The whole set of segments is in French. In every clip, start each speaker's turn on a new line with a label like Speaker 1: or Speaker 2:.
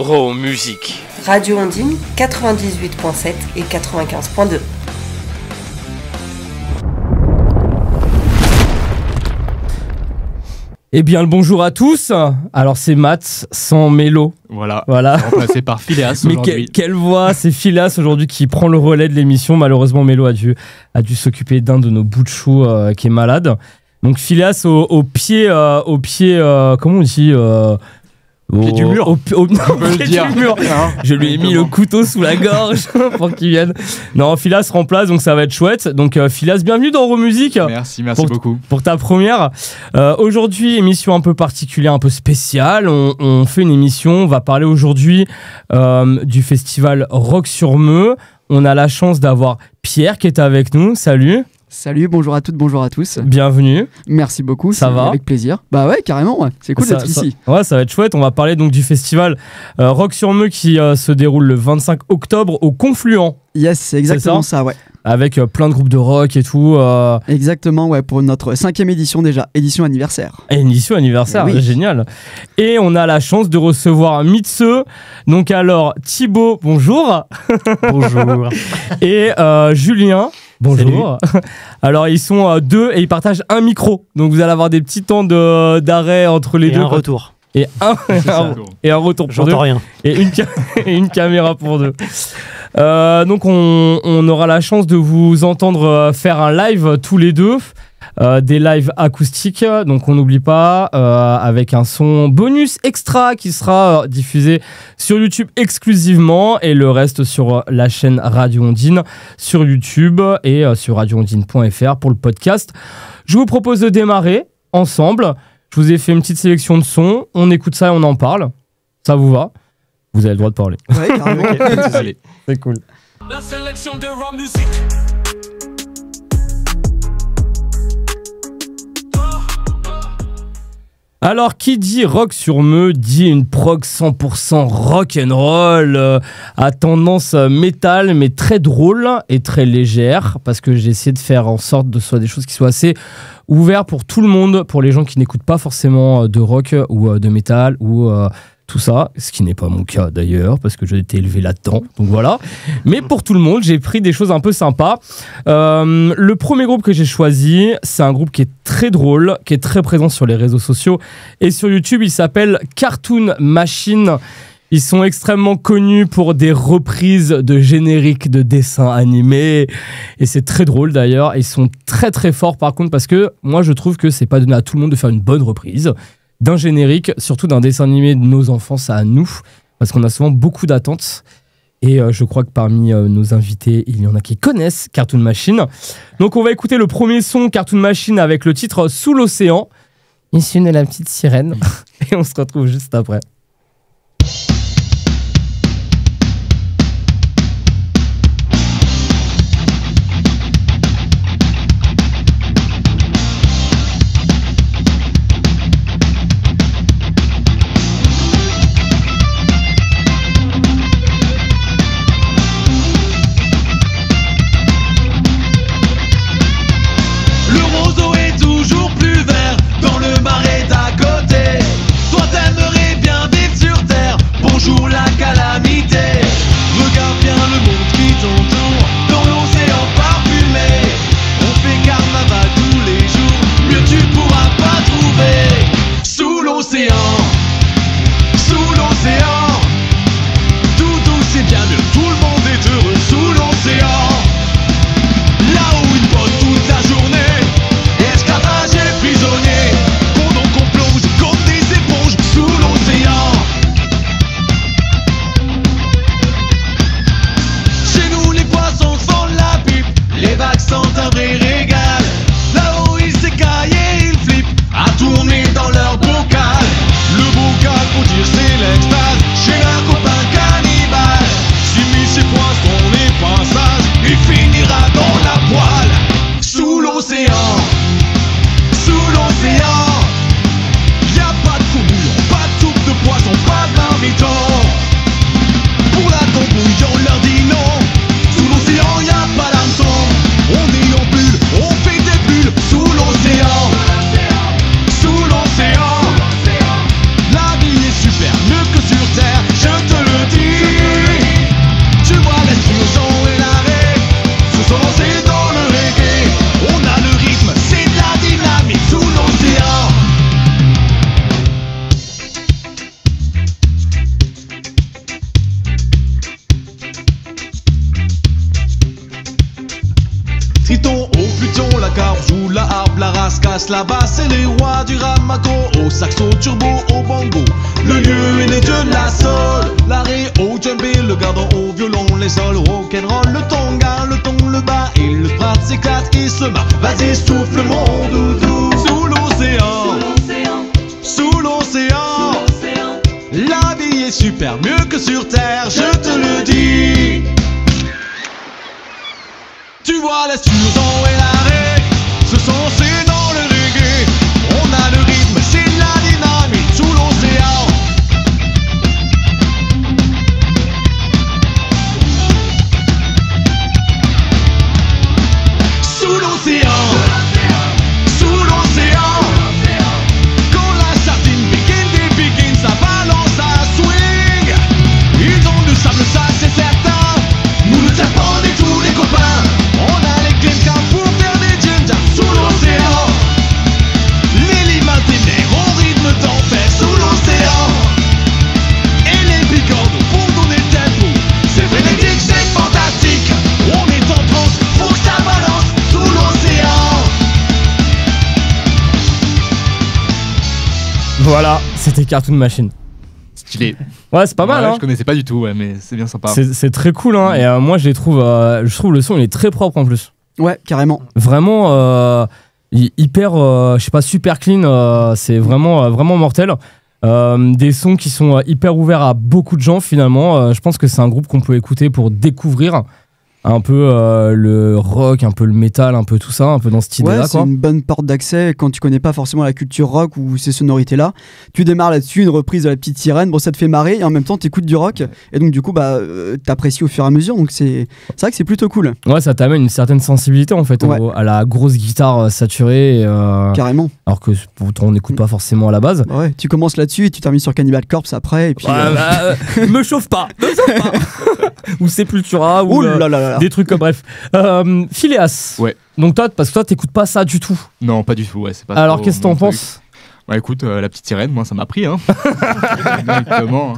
Speaker 1: Raw Music.
Speaker 2: Radio Ondine 98.7 et 95.2.
Speaker 3: Eh bien, le bonjour à tous. Alors, c'est Matt sans Mélo.
Speaker 4: Voilà.
Speaker 3: Remplacé
Speaker 4: par Phileas aujourd'hui.
Speaker 3: Quelle voix, c'est Phileas aujourd'hui qui prend le relais de l'émission. Malheureusement, Mélo a dû s'occuper d'un de nos bouts de chou qui est malade. Donc, Phileas au pied, comment on dit
Speaker 4: Au pied du mur.
Speaker 3: Au pied du mur. Je lui ai mis le couteau sous la gorge pour qu'il vienne. Non, Phileas remplace, donc ça va être chouette. Donc Phileas, bienvenue dans Raw Music.
Speaker 4: Merci beaucoup.
Speaker 3: Pour ta première. Aujourd'hui, émission un peu particulière, un peu spéciale. On fait une émission, on va parler aujourd'hui du festival Rock sur Meux. On a la chance d'avoir Pierre qui est avec nous. Salut.
Speaker 5: Salut, bonjour à toutes, bonjour à tous.
Speaker 3: Bienvenue.
Speaker 5: Merci beaucoup,
Speaker 3: ça va
Speaker 5: avec plaisir. Bah ouais, carrément, ouais. C'est cool d'être ici.
Speaker 3: Ouais, ça va être chouette. On va parler donc du festival Rock sur Meux qui se déroule le 25 octobre au Confluent.
Speaker 5: Yes, c'est exactement ça, ouais.
Speaker 3: Avec plein de groupes de rock et tout.
Speaker 5: Exactement, ouais, pour notre 5e édition déjà, édition anniversaire.
Speaker 3: Et une édition anniversaire, oui. Génial. Et on a la chance de recevoir Mitse. Donc alors, Thibaut, bonjour.
Speaker 6: Bonjour.
Speaker 3: Et Julien. Bonjour. Alors ils sont deux et ils partagent un micro. Donc vous allez avoir des petits temps d'arrêt entre les deux.
Speaker 6: Un retour.
Speaker 3: Et un retour pour deux.
Speaker 6: J'entends rien.
Speaker 3: Et une caméra pour deux. Donc on aura la chance de vous entendre faire un live tous les deux. Des lives acoustiques, donc on n'oublie pas, avec un son bonus extra qui sera diffusé sur YouTube exclusivement et le reste sur la chaîne Radio Ondine sur YouTube et sur radioondine.fr pour le podcast. Je vous propose de démarrer ensemble. Je vous ai fait une petite sélection de sons, on écoute ça et on en parle. Ça vous va? Vous avez le droit de parler.
Speaker 5: Ouais, carrément.
Speaker 3: Allez, c'est cool.
Speaker 1: La sélection de Raw Music.
Speaker 3: Alors, qui dit rock sur Meux dit une prog 100% rock'n'roll à tendance métal, mais très drôle et très légère, parce que j'ai essayé de faire en sorte de soit des choses qui soient assez ouvertes pour tout le monde, pour les gens qui n'écoutent pas forcément de rock ou de métal ou tout ça, ce qui n'est pas mon cas d'ailleurs, parce que j'ai été élevé là-dedans, donc voilà. Mais pour tout le monde, j'ai pris des choses un peu sympas. Le premier groupe que j'ai choisi, c'est un groupe qui est très drôle, qui est très présent sur les réseaux sociaux et sur YouTube. Il s'appelle Cartoon Machine. Ils sont extrêmement connus pour des reprises de génériques de dessins animés. Et c'est très drôle d'ailleurs. Ils sont très très forts par contre, parce que moi je trouve que c'est pas donné à tout le monde de faire une bonne reprise d'un générique, surtout d'un dessin animé de nos enfances à nous, parce qu'on a souvent beaucoup d'attentes. Et je crois que parmi nos invités, il y en a qui connaissent Cartoon Machine. Donc on va écouter le premier son Cartoon Machine avec le titre Sous l'océan, issu de La Petite Sirène. Et on se retrouve juste après.
Speaker 7: On est en bulle, on
Speaker 6: python, au pluton, la carpe joue la harpe, la race casse la basse, et les rois du ramaco, au saxo turbo, au bongo. Le lieu est né de la soul, l'arrêt au djembé, le gardon au violon, les sols rock'n'roll, le tonga, le ton, le bas, et le bras s'éclate, il se marre. Vas-y, souffle mon doudou, sous l'océan, sous l'océan, la vie est super, mieux que sur terre, je te le dis. Tu vois la Susan et l'arrêt, ce sont c'est dans le reggae. On a le rythme, c'est la dynamique sous l'océan. Sous l'océan, sous l'océan. Quand la sardine piquine, ça balance, ça swing. Ils ont du sable, ça c'est certain. Nous le serpent et tous les copains. On a les clés pour faire des ginger sous l'océan. Les limaces des mers au rythme d'enfer sous l'océan. Et les bicornes pour donner le tempo. C'est frénétique, c'est fantastique. On est en transe, faut que ça balance sous l'océan.
Speaker 3: Voilà, c'était Cartoon Machine.
Speaker 4: Stylé.
Speaker 3: Ouais, c'est pas mal, hein.
Speaker 4: Je connaissais pas du tout, ouais, mais c'est bien sympa.
Speaker 3: C'est très cool, hein. Et moi, je trouve le son, il est très propre en plus.
Speaker 5: Ouais, carrément.
Speaker 3: Vraiment, hyper, je sais pas, super clean. C'est vraiment mortel. Des sons qui sont hyper ouverts à beaucoup de gens finalement. Je pense que c'est un groupe qu'on peut écouter pour découvrir un peu le rock, un peu le métal, un peu tout ça, un peu dans cette idée-là.
Speaker 5: Ouais, c'est une bonne porte d'accès quand tu connais pas forcément la culture rock ou ces sonorités-là. Tu démarres là-dessus, une reprise de La Petite Sirène, bon ça te fait marrer et en même temps t'écoutes du rock et donc du coup t'apprécies au fur et à mesure, donc c'est vrai que c'est plutôt cool.
Speaker 3: Ouais, ça t'amène une certaine sensibilité en fait,
Speaker 5: ouais.
Speaker 3: à la grosse guitare saturée.
Speaker 5: Carrément.
Speaker 3: Alors que pourtant on n'écoute pas forcément à la base.
Speaker 5: Ouais, tu commences là-dessus et tu termines sur Cannibal Corpse après et puis.
Speaker 3: Me chauffe pas, ou Sepultura ou des trucs comme bref. Phileas.
Speaker 4: Ouais.
Speaker 3: Donc toi, parce que toi t'écoutes pas ça du tout.
Speaker 4: Non, pas du tout. Ouais, c'est pas.
Speaker 3: Alors qu'est-ce que t'en penses?
Speaker 4: Bah écoute, La Petite Sirène, moi ça m'a pris, hein. Exactement.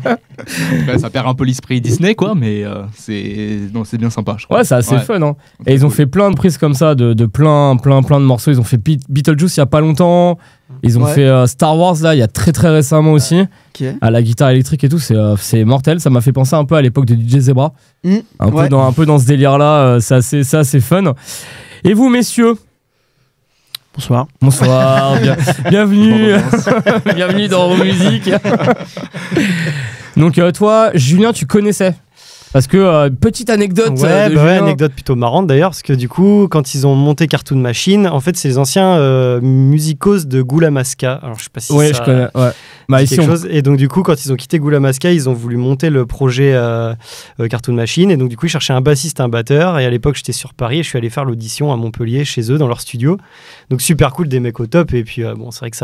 Speaker 4: Ouais, ça perd un peu l'esprit Disney, quoi, mais c'est bien sympa, je crois.
Speaker 3: Ouais, c'est assez fun, hein. Et ils ont fait plein de prises comme ça, de plein de morceaux. Ils ont fait Beetlejuice il y a pas longtemps. Ils ont fait Star Wars là, il y a très très récemment aussi.
Speaker 5: Okay.
Speaker 3: À la guitare électrique et tout, c'est mortel. Ça m'a fait penser un peu à l'époque de DJ Zebra. Un peu dans ce délire là, c'est assez fun. Et vous, messieurs?
Speaker 7: Bonsoir.
Speaker 3: Bonsoir, bienvenue. Bienvenue dans Euro Musique. Donc toi, Julien, tu connaissais? Parce que petite anecdote.
Speaker 7: Anecdote plutôt marrante d'ailleurs, parce que du coup, quand ils ont monté Cartoon Machine, en fait, c'est les anciens musicos de Gula Masca. Alors, je sais pas si
Speaker 3: je connais. Ouais. Bah, ici,
Speaker 7: quelque chose. Et donc, du coup, quand ils ont quitté Gula Masca, ils ont voulu monter le projet Cartoon Machine. Et donc, du coup, ils cherchaient un bassiste, un batteur. Et à l'époque, j'étais sur Paris et je suis allé faire l'audition à Montpellier, chez eux, dans leur studio. Donc, super cool, des mecs au top. Et puis, bon, c'est vrai que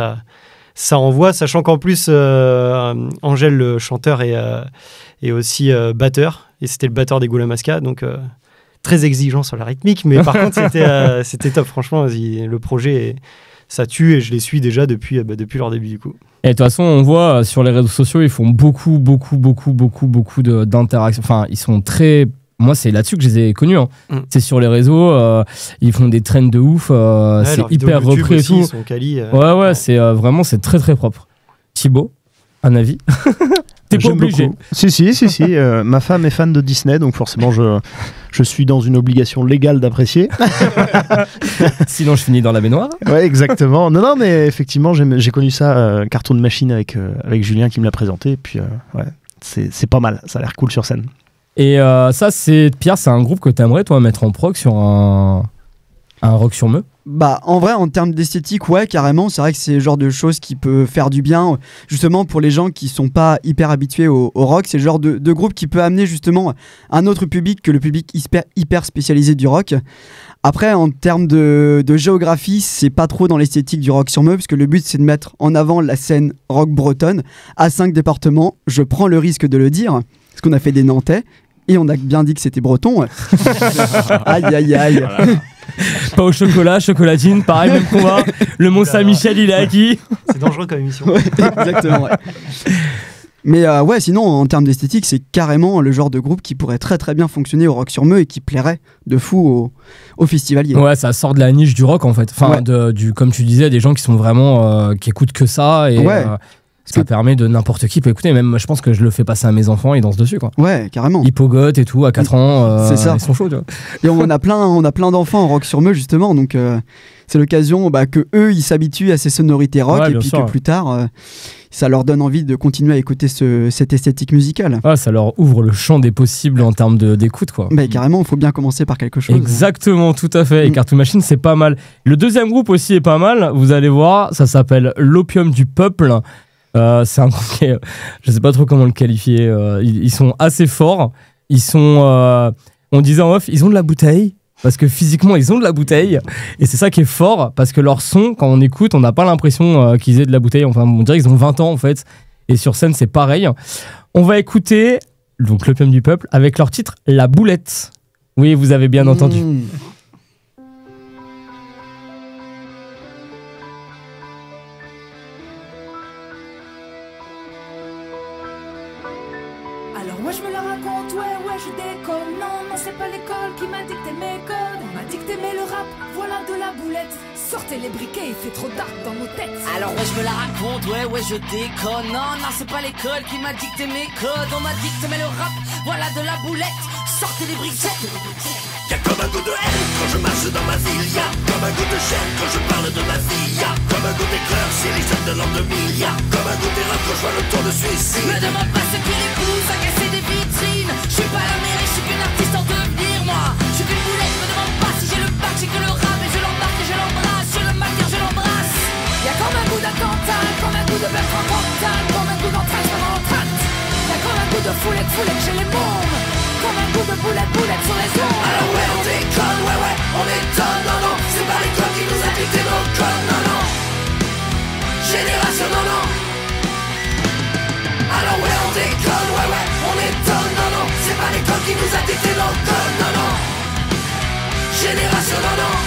Speaker 7: ça envoie, sachant qu'en plus, Angèle, le chanteur, est aussi batteur. Et c'était le batteur des Gula Masca, donc très exigeant sur la rythmique. Mais par contre, c'était top. Franchement, le projet, ça tue et je les suis déjà depuis leur début du coup.
Speaker 3: Et de toute façon, on voit sur les réseaux sociaux, ils font beaucoup d'interactions. Enfin, ils sont très... Moi, c'est là-dessus que je les ai connus. Hein. C'est sur les réseaux, ils font des trends de ouf. C'est hyper repris et tout.
Speaker 7: Ils sont quali,
Speaker 3: ouais. C'est vraiment, c'est très très propre. Thibaut, un avis? T'es pas obligé.
Speaker 8: Beaucoup. Si. Ma femme est fan de Disney, donc forcément je suis dans une obligation légale d'apprécier.
Speaker 3: Sinon je finis dans la baignoire.
Speaker 8: Ouais, exactement. Non, mais effectivement j'ai connu ça, Cartoon Machine avec Julien qui me l'a présenté. Et puis c'est pas mal, ça a l'air cool sur scène.
Speaker 3: Et ça, Pierre, c'est un groupe que t'aimerais toi mettre en prog sur un rock sur Meux?
Speaker 5: Bah en vrai, en termes d'esthétique, ouais, carrément. C'est vrai que c'est le genre de choses qui peut faire du bien, justement pour les gens qui sont pas hyper habitués au rock. C'est le genre de groupe qui peut amener justement un autre public que le public hyper spécialisé du rock. Après, en termes de géographie, c'est pas trop dans l'esthétique du rock sur Meux, parce que le but c'est de mettre en avant la scène rock bretonne à 5 départements. Je prends le risque de le dire, parce qu'on a fait des Nantais et on a bien dit que c'était breton. Aïe.
Speaker 3: Voilà. Pas au chocolatine, pareil, même combat. Le Mont Saint-Michel, il est acquis.
Speaker 7: C'est dangereux comme émission.
Speaker 5: Ouais, exactement, ouais. Mais ouais, sinon, en termes d'esthétique, c'est carrément le genre de groupe qui pourrait très très bien fonctionner au Rock sur Meux et qui plairait de fou aux festivaliers.
Speaker 3: Ouais, ça sort de la niche du rock en fait. Enfin, comme tu disais, des gens qui sont vraiment qui écoutent que ça et ça permet de n'importe qui peut écouter. Même, je pense que je le fais passer à mes enfants, ils dansent dessus quoi.
Speaker 5: Ouais, carrément.
Speaker 3: Hippogote et tout à 4 ans,
Speaker 5: c'est ça.
Speaker 3: Ils sont chauds. Tu vois.
Speaker 5: Et on a plein d'enfants en Rock sur Meux justement, donc c'est l'occasion que eux ils s'habituent à ces sonorités rock et puis que plus tard. Ça leur donne envie de continuer à écouter cette esthétique musicale.
Speaker 3: Ah, ça leur ouvre le champ des possibles en termes d'écoute, quoi.
Speaker 5: Bah, carrément, il faut bien commencer par quelque chose.
Speaker 3: Exactement, tout à fait. Et Cartoon Machine, c'est pas mal. Le deuxième groupe aussi est pas mal. Vous allez voir, ça s'appelle L'Opium du Peuple. C'est un groupe qui est, je sais pas trop comment le qualifier. Ils sont assez forts. Ils sont, on disait en off, ils ont de la bouteille. Parce que physiquement, ils ont de la bouteille. Et c'est ça qui est fort, parce que leur son, quand on écoute, on n'a pas l'impression qu'ils aient de la bouteille. Enfin, on dirait qu'ils ont 20 ans, en fait. Et sur scène, c'est pareil. On va écouter donc l'Opium du Peuple avec leur titre « La Boulette ». Oui, vous avez bien entendu.
Speaker 9: Alors moi je me la raconte, ouais je déconne. Non, c'est pas l'école qui m'a dicté mes codes. On m'a dicté mais le rap, voilà de la boulette. Sortez les briquets, il fait trop dark dans nos têtes.
Speaker 10: Alors ouais je me la raconte, ouais je déconne. Non, c'est pas l'école qui m'a dicté mes codes. On m'a dicté mais le rap, voilà de la boulette. Sortez les briquets.
Speaker 6: Y'a comme un goût de haine quand je marche dans ma ville. Y'a comme un goût de chaîne quand je parle de ma fille. Y'a comme un goût d'éclair chez les jeunes de l'an 2000. Y'a comme un goût d'erreur quand je vois le tour de suicide.
Speaker 10: Me demande pas ce qui les pousse à casser des vitrines. Je suis pas la mairie, je suis qu'une artiste en devenir moi. Je suis qu'une boulette, me demande pas si j'ai le bac, j'ai que le rap. Et je l'embarque et je l'embrasse, je le maquille, je l'embrasse.
Speaker 9: Y'a comme un goût d'attentat, comme un goût de Bertrand Cantal, comme un goût d'entraque, y'a comme un goût de foulette chez les mômes. Comme un goût de boulette sur les ondes.
Speaker 6: Alors ouais on déconne, ouais on étonne. Non, c'est pas l'école qui nous a dicté nos codes. Non, génération non. Alors ouais on déconne, ouais on étonne. Non, c'est pas l'école qui nous a dicté nos codes. Non, génération non.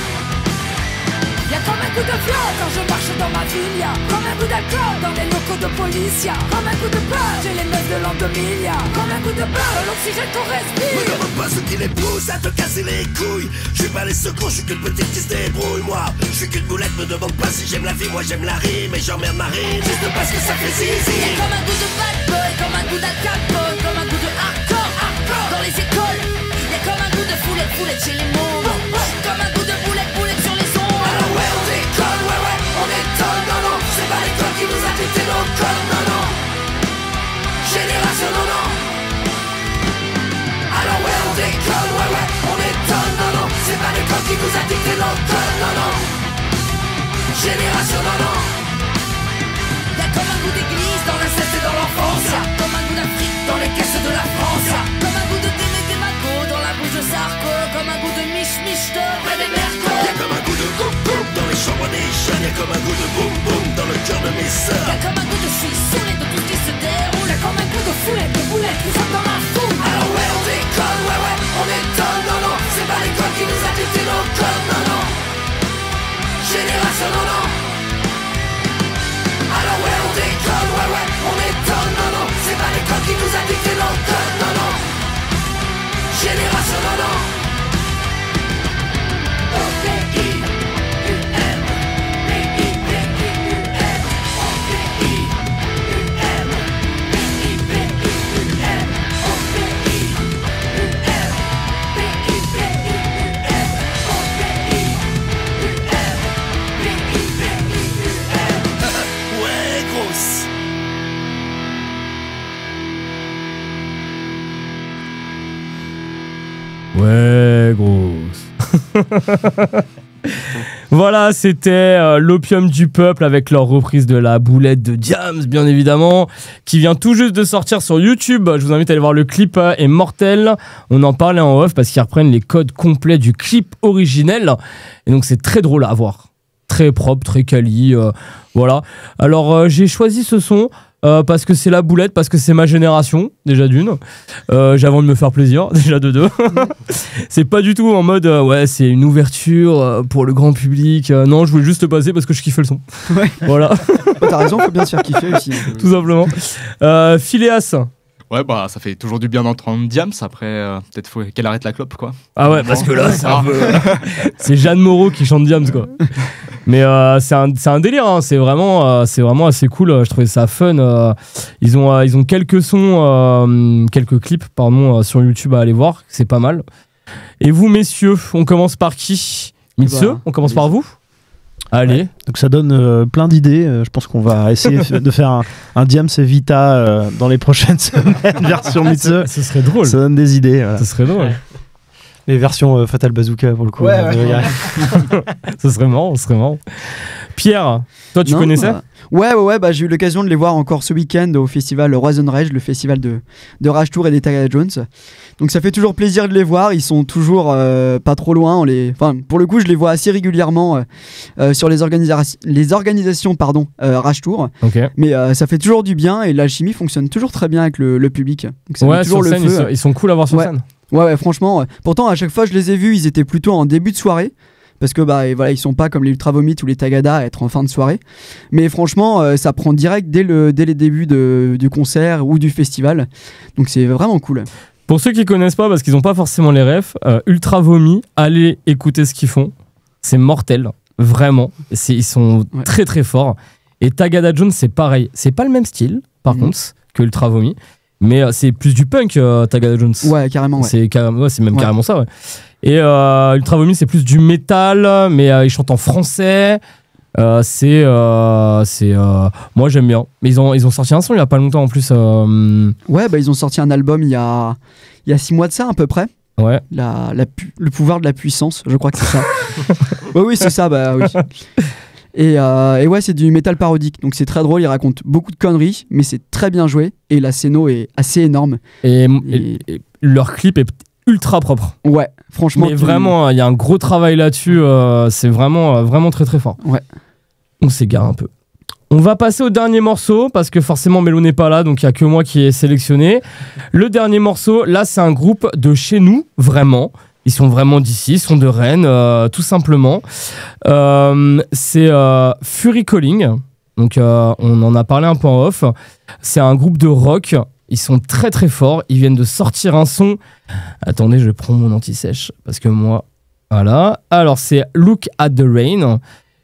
Speaker 9: Y'a comme un goût de viol quand je marche dans ma ville. Y'a comme un goût d'alcool dans les locaux de police. Y'a comme un goût de peur, j'ai les meufs de l'an 2000. Y'a comme un goût de peur, l'oxygène qu'on respire.
Speaker 6: Me demande pas ce qui les pousse à te casser les couilles. Je suis pas les secours, je suis qu'une petite qui se débrouille. Moi, je suis qu'une boulette, me demande pas si j'aime la vie. Moi j'aime la rime et j'emmerde ma rime juste parce que ça fait zizi.
Speaker 10: Y'a comme un goût de bad boy, comme un goût d'alcool, comme un goût de hardcore dans les écoles. Y'a comme un goût de foulette chez les mômes. Comme un goût de boulette sur les ondes.
Speaker 6: Alors ouais on déconne, ouais on étonne. Non, c'est pas l'école qui nous a dicté nos codes. Non, génération non. Alors ouais on déconne, ouais on étonne. Non, c'est pas l'école qui nous a dicté nos codes. Non, génération non.
Speaker 10: Y'a comme un goût d'église dans l'inceste et dans l'enfance. Y'a comme un goût d'Afrique dans les caisses de la France. Y'a comme un goût de Démago dans la bouche de Sarko. Comme un goût de Mich près des Mercos.
Speaker 6: Y'a comme un goût de boum dans les chambres des jeunes. Y'a comme un goût de boum dans le cœur de mes sœurs.
Speaker 10: Y'a comme un goût de je suis saoulé de tout ce qui se déroule.
Speaker 9: Y'a comme un goût de foulette qui sont dans ma foule.
Speaker 6: Alors ouais on déconne, ouais on étonne. Non, c'est pas l'école qui nous a dicté nos codes. Non, génération non. Alors ouais on déconne, ouais on étonne. Non, c'est pas l'école qui nous a dicté nos codes. Non, génération non.
Speaker 3: Ouais, grosse. Voilà, c'était l'Opium du Peuple avec leur reprise de la boulette de Diams, bien évidemment, qui vient tout juste de sortir sur YouTube. Je vous invite à aller voir le clip, est mortel. On en parlait en off parce qu'ils reprennent les codes complets du clip originel. Et donc, c'est très drôle à voir. très propre, très quali. Voilà. Alors, j'ai choisi ce son. Parce que c'est la boulette, parce que c'est ma génération, déjà d'une. J'avais envie de me faire plaisir, déjà de deux. C'est pas du tout en mode, ouais, c'est une ouverture pour le grand public. Non, je voulais juste le passer parce que je kiffais le son.
Speaker 5: Ouais.
Speaker 3: Voilà.
Speaker 5: Bah, t'as raison, faut bien se faire kiffer aussi.
Speaker 3: Tout simplement. Phileas.
Speaker 4: Ouais, bah ça fait toujours du bien d'entendre Diams. Après, peut-être faut qu'elle arrête la clope, quoi.
Speaker 3: Ah ouais, parce que là, c'est un peu... c'est Jeanne Moreau qui chante Diams, quoi. Mais c'est un délire, hein. C'est vraiment assez cool. Je trouvais ça fun. Ils ont quelques sons, quelques clips, pardon, sur YouTube à aller voir. C'est pas mal. Et vous, messieurs, on commence par qui? Mitseux, on commence par vous? Allez.
Speaker 8: Ouais. Donc ça donne plein d'idées. Je pense qu'on va essayer de faire un Diams et Vita dans les prochaines semaines, version Mitseux.
Speaker 3: Ce serait drôle.
Speaker 8: Ça donne des idées. Voilà.
Speaker 3: Ce serait drôle.
Speaker 7: Les versions Fatal Bazooka pour le coup.
Speaker 5: Ouais.
Speaker 3: Ce serait marrant, Pierre, toi tu connaissais?
Speaker 5: Ouais, bah, j'ai eu l'occasion de les voir encore ce week-end au festival Roison Rage, le festival de Rage Tour et des Tagada Jones. Donc ça fait toujours plaisir de les voir, ils sont toujours pas trop loin. Enfin, pour le coup, je les vois assez régulièrement sur les organisations Rage Tour.
Speaker 3: Okay.
Speaker 5: Mais ça fait toujours du bien et l'alchimie fonctionne toujours très bien avec le public. Donc ça met toujours
Speaker 3: sur
Speaker 5: le
Speaker 3: scène,
Speaker 5: feu.
Speaker 3: ils sont cool à voir sur scène.
Speaker 5: Ouais, franchement. Pourtant, à chaque fois, je les ai vus, ils étaient plutôt en début de soirée. Parce que voilà, ils sont pas comme les Ultra Vomit ou les Tagada à être en fin de soirée. Mais franchement, ça prend direct dès les débuts du concert ou du festival. Donc c'est vraiment cool.
Speaker 3: Pour ceux qui connaissent pas, parce qu'ils ont pas forcément les refs, Ultra Vomit, allez écouter ce qu'ils font. C'est mortel, vraiment. Ils sont très très forts. Et Tagada Jones, c'est pareil. C'est pas le même style, par contre, que Ultra Vomit. Mais c'est plus du punk, Tagada Jones.
Speaker 5: Ouais, carrément. Ouais.
Speaker 3: C'est même carrément ça, ouais. Et Ultra Vomit, c'est plus du métal, mais ils chantent en français. Moi, j'aime bien. Mais ils ont sorti un son il y a pas longtemps en plus.
Speaker 5: Ouais, bah ils ont sorti un album il y a 6 mois de ça, à peu près.
Speaker 3: Ouais.
Speaker 5: Le pouvoir de la puissance, je crois que c'est ça. Oui, c'est ça, bah oui. Et ouais, c'est du métal parodique, donc c'est très drôle, il raconte beaucoup de conneries, mais c'est très bien joué, et la scéno est assez énorme. Et
Speaker 3: leur clip est ultra propre.
Speaker 5: Ouais, franchement.
Speaker 3: Mais vraiment, il y a un gros travail là-dessus, c'est vraiment très très fort.
Speaker 5: Ouais.
Speaker 3: On s'égare un peu. On va passer au dernier morceau, parce que forcément Mélo n'est pas là, donc il n'y a que moi qui ai sélectionné. Le dernier morceau, là c'est un groupe de chez nous, vraiment. Ils sont vraiment d'ici, ils sont de Rennes, tout simplement. C'est Fury Calling. Donc, on en a parlé un peu en off. C'est un groupe de rock. Ils sont très très forts. Ils viennent de sortir un son. Attendez, je prends mon anti-sèche. Parce que moi, voilà. Alors, c'est Look at the Rain.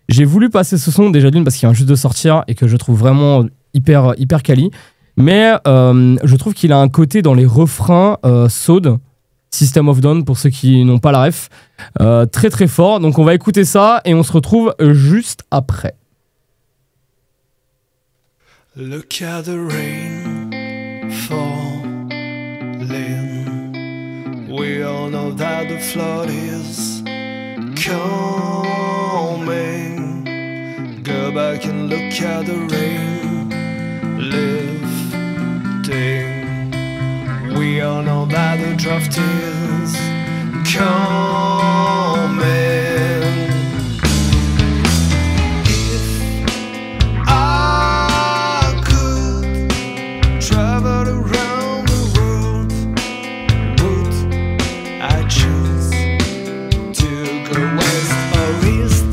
Speaker 3: J'ai voulu passer ce son déjà d'une parce qu'il vient juste de sortir et que je trouve vraiment hyper quali. Mais je trouve qu'il a un côté dans les refrains soul. System of Down pour ceux qui n'ont pas la ref, très très fort. Donc on va écouter ça et on se retrouve juste après.
Speaker 11: Look at the rain falling. We all know that the flood is coming. Go back and look at the rain lifting. We all know that the draft is coming. If I could travel around the world, would I choose to go west or east?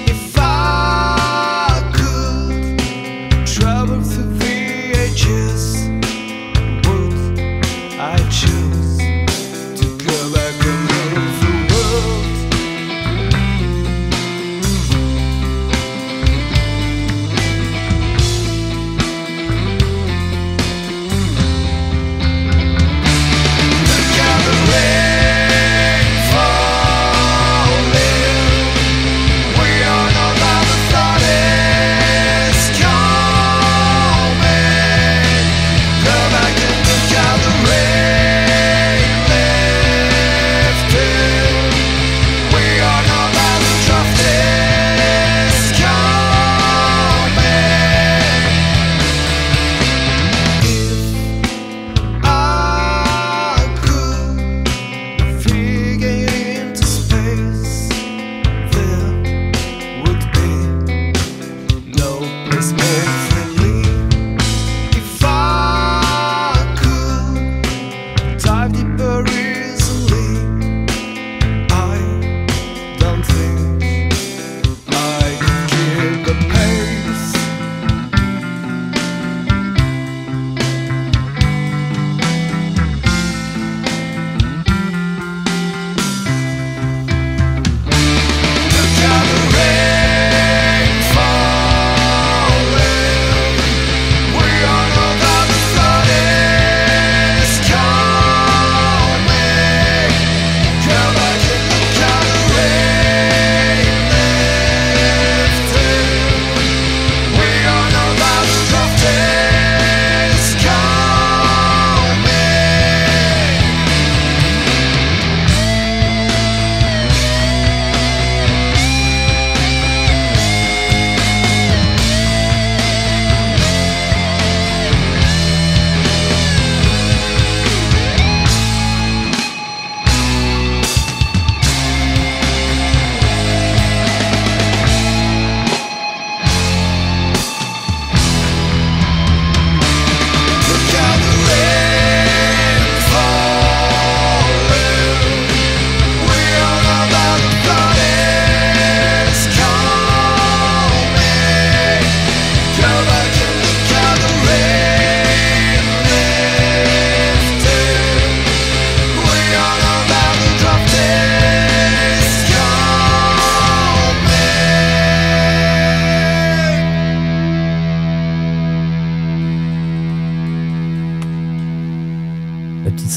Speaker 11: If I could travel through the ages, I choose to go back and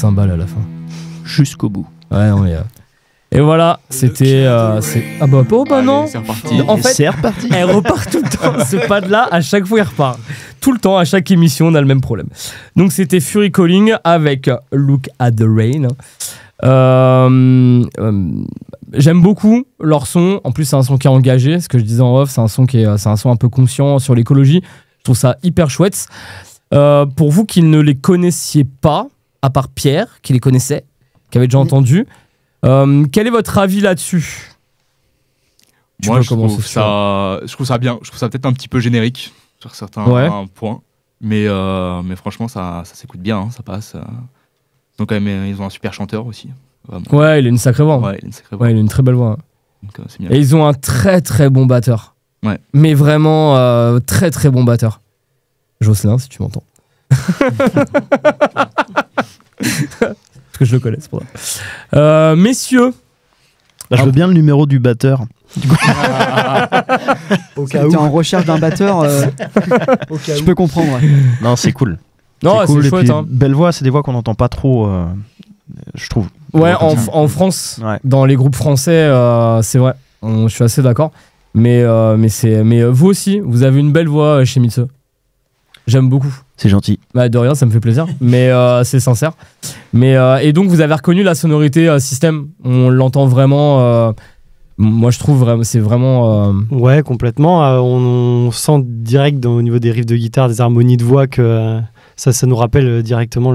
Speaker 3: cymbales à la fin.
Speaker 8: Jusqu'au bout.
Speaker 3: Ouais, non, mais. Et voilà, c'était. Ah bah, non.
Speaker 4: Allez, c'est reparti.
Speaker 3: En fait,
Speaker 8: c'est reparti.
Speaker 3: elle repart tout le temps. Ce pad-là, à chaque fois, il repart. Tout le temps, à chaque émission, on a le même problème. Donc, c'était Fury Calling avec Look at the Rain. J'aime beaucoup leur son. En plus, c'est un son qui est engagé. Ce que je disais en off, c'est un son un peu conscient sur l'écologie. Je trouve ça hyper chouette. Pour vous qui ne les connaissiez pas, à part Pierre, qui les connaissait, qui avait déjà entendu, quel est votre avis là-dessus?
Speaker 4: Moi, je trouve ça bien. Je trouve ça peut-être un petit peu générique sur certains points. Mais franchement, ça s'écoute bien, hein, ça passe. Donc, quand même, ils ont un super chanteur aussi. Vraiment.
Speaker 3: Ouais, il a une sacrée voix.
Speaker 4: Ouais, il a une très
Speaker 3: belle voix.
Speaker 4: Donc, c'est bien.
Speaker 3: Et ils ont un très très bon batteur.
Speaker 4: Ouais.
Speaker 3: Mais vraiment très très bon batteur. Jocelyn, si tu m'entends. Parce que je le connais, c'est pour ça. Messieurs.
Speaker 8: Je veux bien le numéro du batteur.
Speaker 5: Au cas où tu es en recherche d'un batteur, je peux comprendre.
Speaker 8: Non, c'est cool.
Speaker 3: Non, c'est cool, chouette. Hein.
Speaker 8: Belle voix, c'est des voix qu'on n'entend pas trop, je trouve.
Speaker 3: Ouais, en France, dans les groupes français, c'est vrai. Je suis assez d'accord. Mais vous aussi, vous avez une belle voix chez Mitsu. J'aime beaucoup.
Speaker 8: C'est gentil.
Speaker 3: Bah, de rien, ça me fait plaisir. Mais c'est sincère. Et donc, vous avez reconnu la sonorité système. On l'entend vraiment. Moi, je trouve vraiment, c'est vraiment.
Speaker 7: Ouais, complètement. On sent direct au niveau des riffs de guitare, des harmonies de voix que ça nous rappelle directement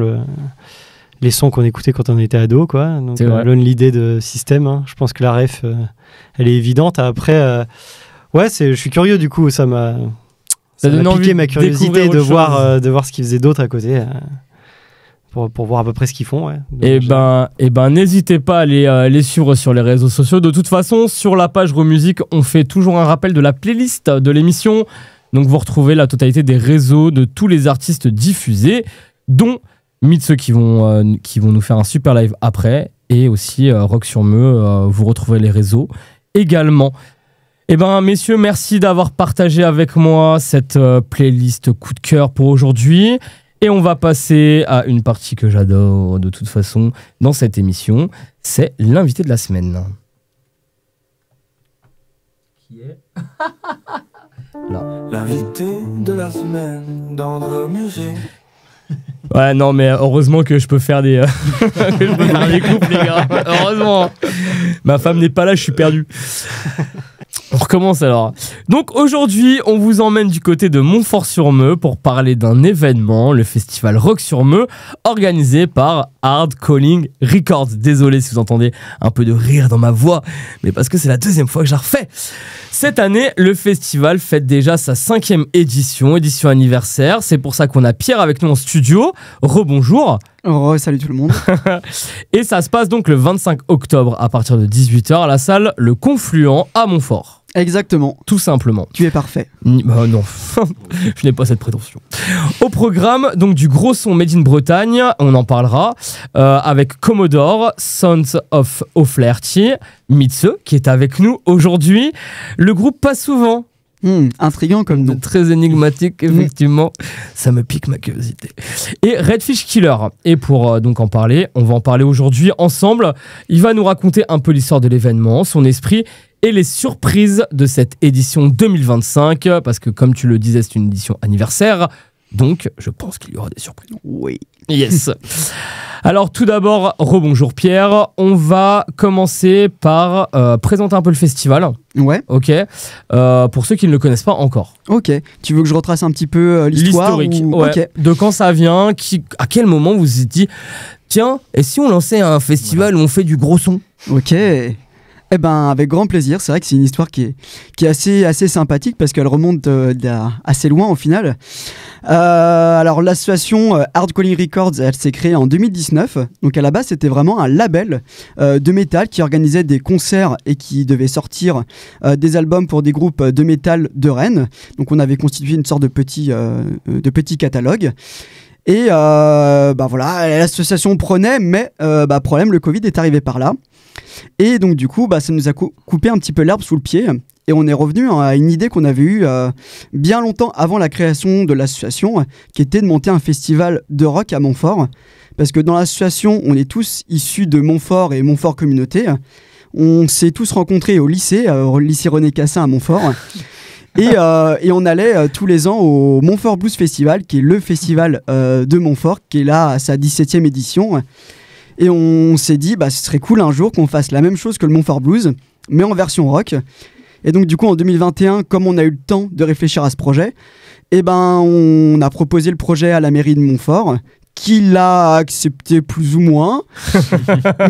Speaker 7: les sons qu'on écoutait quand on était ado, quoi. Donc, Lonely Day de System. Hein. Je pense que la ref, elle est évidente. Après, je suis curieux du coup. Ça m'a piqué ma curiosité de voir ce qu'ils faisaient d'autre à côté. Pour voir à peu près ce qu'ils font. Ouais.
Speaker 3: Et ben, n'hésitez pas à les suivre sur les réseaux sociaux. De toute façon, sur la page Remusique, on fait toujours un rappel de la playlist de l'émission. Donc, vous retrouvez la totalité des réseaux de tous les artistes diffusés, dont Mitsu qui vont nous faire un super live après. Et aussi Rock sur Meux, vous retrouvez les réseaux également. Eh ben, messieurs, merci d'avoir partagé avec moi cette playlist coup de cœur pour aujourd'hui. Et on va passer à une partie que j'adore de toute façon dans cette émission. C'est l'invité de la semaine. Qui est là.
Speaker 11: L'invité de la semaine dans Remusique.
Speaker 3: Ouais, non, mais heureusement que je peux faire des couples, les gars. Heureusement. Ma femme n'est pas là, je suis perdu. On recommence alors. Donc aujourd'hui, on vous emmène du côté de Montfort-sur-Meux pour parler d'un événement, le festival Rock sur Meux, organisé par Hard Calling Records. Désolé si vous entendez un peu de rire dans ma voix, mais parce que c'est la deuxième fois que je la refais. Cette année, le festival fête déjà sa 5e édition anniversaire. C'est pour ça qu'on a Pierre avec nous en studio. Rebonjour.
Speaker 5: Salut tout le monde.
Speaker 3: Et ça se passe donc le 25 octobre à partir de 18h à la salle Le Confluent à Montfort.
Speaker 5: Exactement.
Speaker 3: Tout simplement.
Speaker 5: Tu es parfait.
Speaker 3: Non, je n'ai pas cette prétention. Au programme, donc du gros son Made in Bretagne, on en parlera, avec Commodore, Sons of O'Flaherty, Mitsu, qui est avec nous aujourd'hui. Le groupe Pas Souvent.
Speaker 5: Intriguant comme nom.
Speaker 3: Très énigmatique, effectivement. Ça me pique ma curiosité. Et Redfish Killer. Et pour donc en parler, on va en parler aujourd'hui ensemble. Il va nous raconter un peu l'histoire de l'événement, son esprit et les surprises de cette édition 2025. Parce que comme tu le disais, c'est une édition anniversaire. Donc, je pense qu'il y aura des surprises.
Speaker 5: Oui.
Speaker 3: Yes. Alors, tout d'abord, rebonjour Pierre. On va commencer par présenter un peu le festival.
Speaker 5: Ouais.
Speaker 3: Ok. Pour ceux qui ne le connaissent pas encore.
Speaker 5: Ok. Tu veux que je retrace un petit peu l'histoire
Speaker 3: l'historique,
Speaker 5: ou...
Speaker 3: ouais.
Speaker 5: Okay.
Speaker 3: De quand ça vient, à quel moment vous vous êtes dit, tiens, et si on lançait un festival où on fait du gros son?
Speaker 5: Ok. Eh ben, avec grand plaisir. C'est vrai que c'est une histoire qui est assez sympathique parce qu'elle remonte assez loin au final. Alors, l'association Hard Calling Records, elle s'est créée en 2019. Donc, à la base, c'était vraiment un label de métal qui organisait des concerts et qui devait sortir des albums pour des groupes de métal de Rennes. Donc, on avait constitué une sorte de petit catalogue. Et voilà, l'association prenait, mais problème, le Covid est arrivé par là. Et donc du coup, ça nous a coupé un petit peu l'herbe sous le pied. Et on est revenu à une idée qu'on avait eue bien longtemps avant la création de l'association, qui était de monter un festival de rock à Montfort. parce que dans l'association, on est tous issus de Montfort et Montfort Communauté. On s'est tous rencontrés au lycée René Cassin à Montfort. Et on allait tous les ans au Montfort Blues Festival, qui est le festival de Montfort, qui est là à sa 17e édition. Et on s'est dit, ce serait cool un jour qu'on fasse la même chose que le Montfort Blues, mais en version rock. Et donc du coup, en 2021, comme on a eu le temps de réfléchir à ce projet, on a proposé le projet à la mairie de Montfort, qui l'a accepté plus ou moins,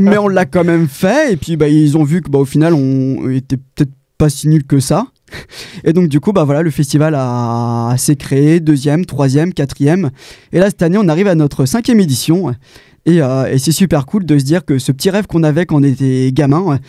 Speaker 5: mais on l'a quand même fait. Et puis ils ont vu que au final, on était peut-être pas si nul que ça. Et donc du coup le festival s'est créé 2e, 3e, 4e et là cette année on arrive à notre 5e édition et c'est super cool de se dire que ce petit rêve qu'on avait quand on était gamin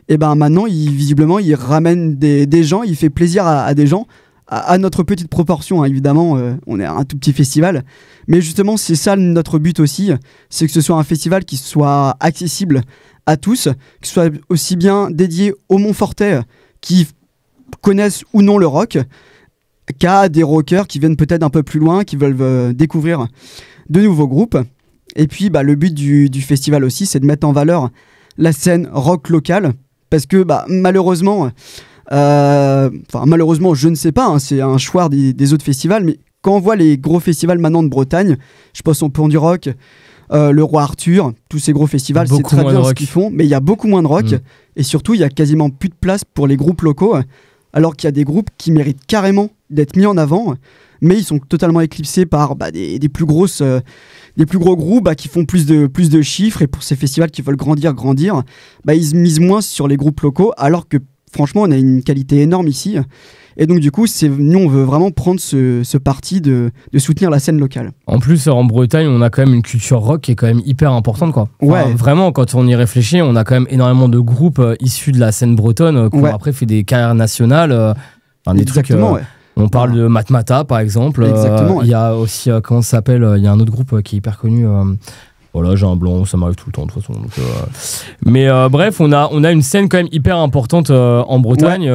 Speaker 5: maintenant visiblement il ramène des gens, il fait plaisir à des gens à notre petite proportion, hein, évidemment on est un tout petit festival, mais justement c'est ça notre but aussi, c'est que ce soit un festival qui soit accessible à tous, que ce soit aussi bien dédié aux Montfortais qui connaissent ou non le rock, qu'à des rockers qui viennent peut-être un peu plus loin, qui veulent découvrir de nouveaux groupes. Et puis le but du festival aussi, c'est de mettre en valeur la scène rock locale, parce que malheureusement, je ne sais pas, hein, c'est un choix des autres festivals, mais quand on voit les gros festivals maintenant de Bretagne, je pense au Pont du Rock, le Roi Arthur, tous ces gros festivals, c'est très bien ce qu'ils font, mais il y a beaucoup moins de rock, et surtout il y a quasiment plus de place pour les groupes locaux, alors qu'il y a des groupes qui méritent carrément d'être mis en avant, mais ils sont totalement éclipsés par des plus gros groupes qui font plus de chiffres, et pour ces festivals qui veulent grandir, ils misent moins sur les groupes locaux, alors que franchement on a une qualité énorme ici. Et donc du coup, nous on veut vraiment prendre ce parti de soutenir la scène locale.
Speaker 3: En plus, en Bretagne, on a quand même une culture rock qui est quand même hyper importante, quoi. Vraiment, quand on y réfléchit, on a quand même énormément de groupes issus de la scène bretonne qui ont après fait des carrières nationales, des trucs. On parle de Matmata par exemple. Il y a aussi comment ça s'appelle, il y a un autre groupe qui est hyper connu. Voilà, j'ai un blanc, ça m'arrive tout le temps de toute façon. Donc, mais bref, on a une scène quand même hyper importante en Bretagne.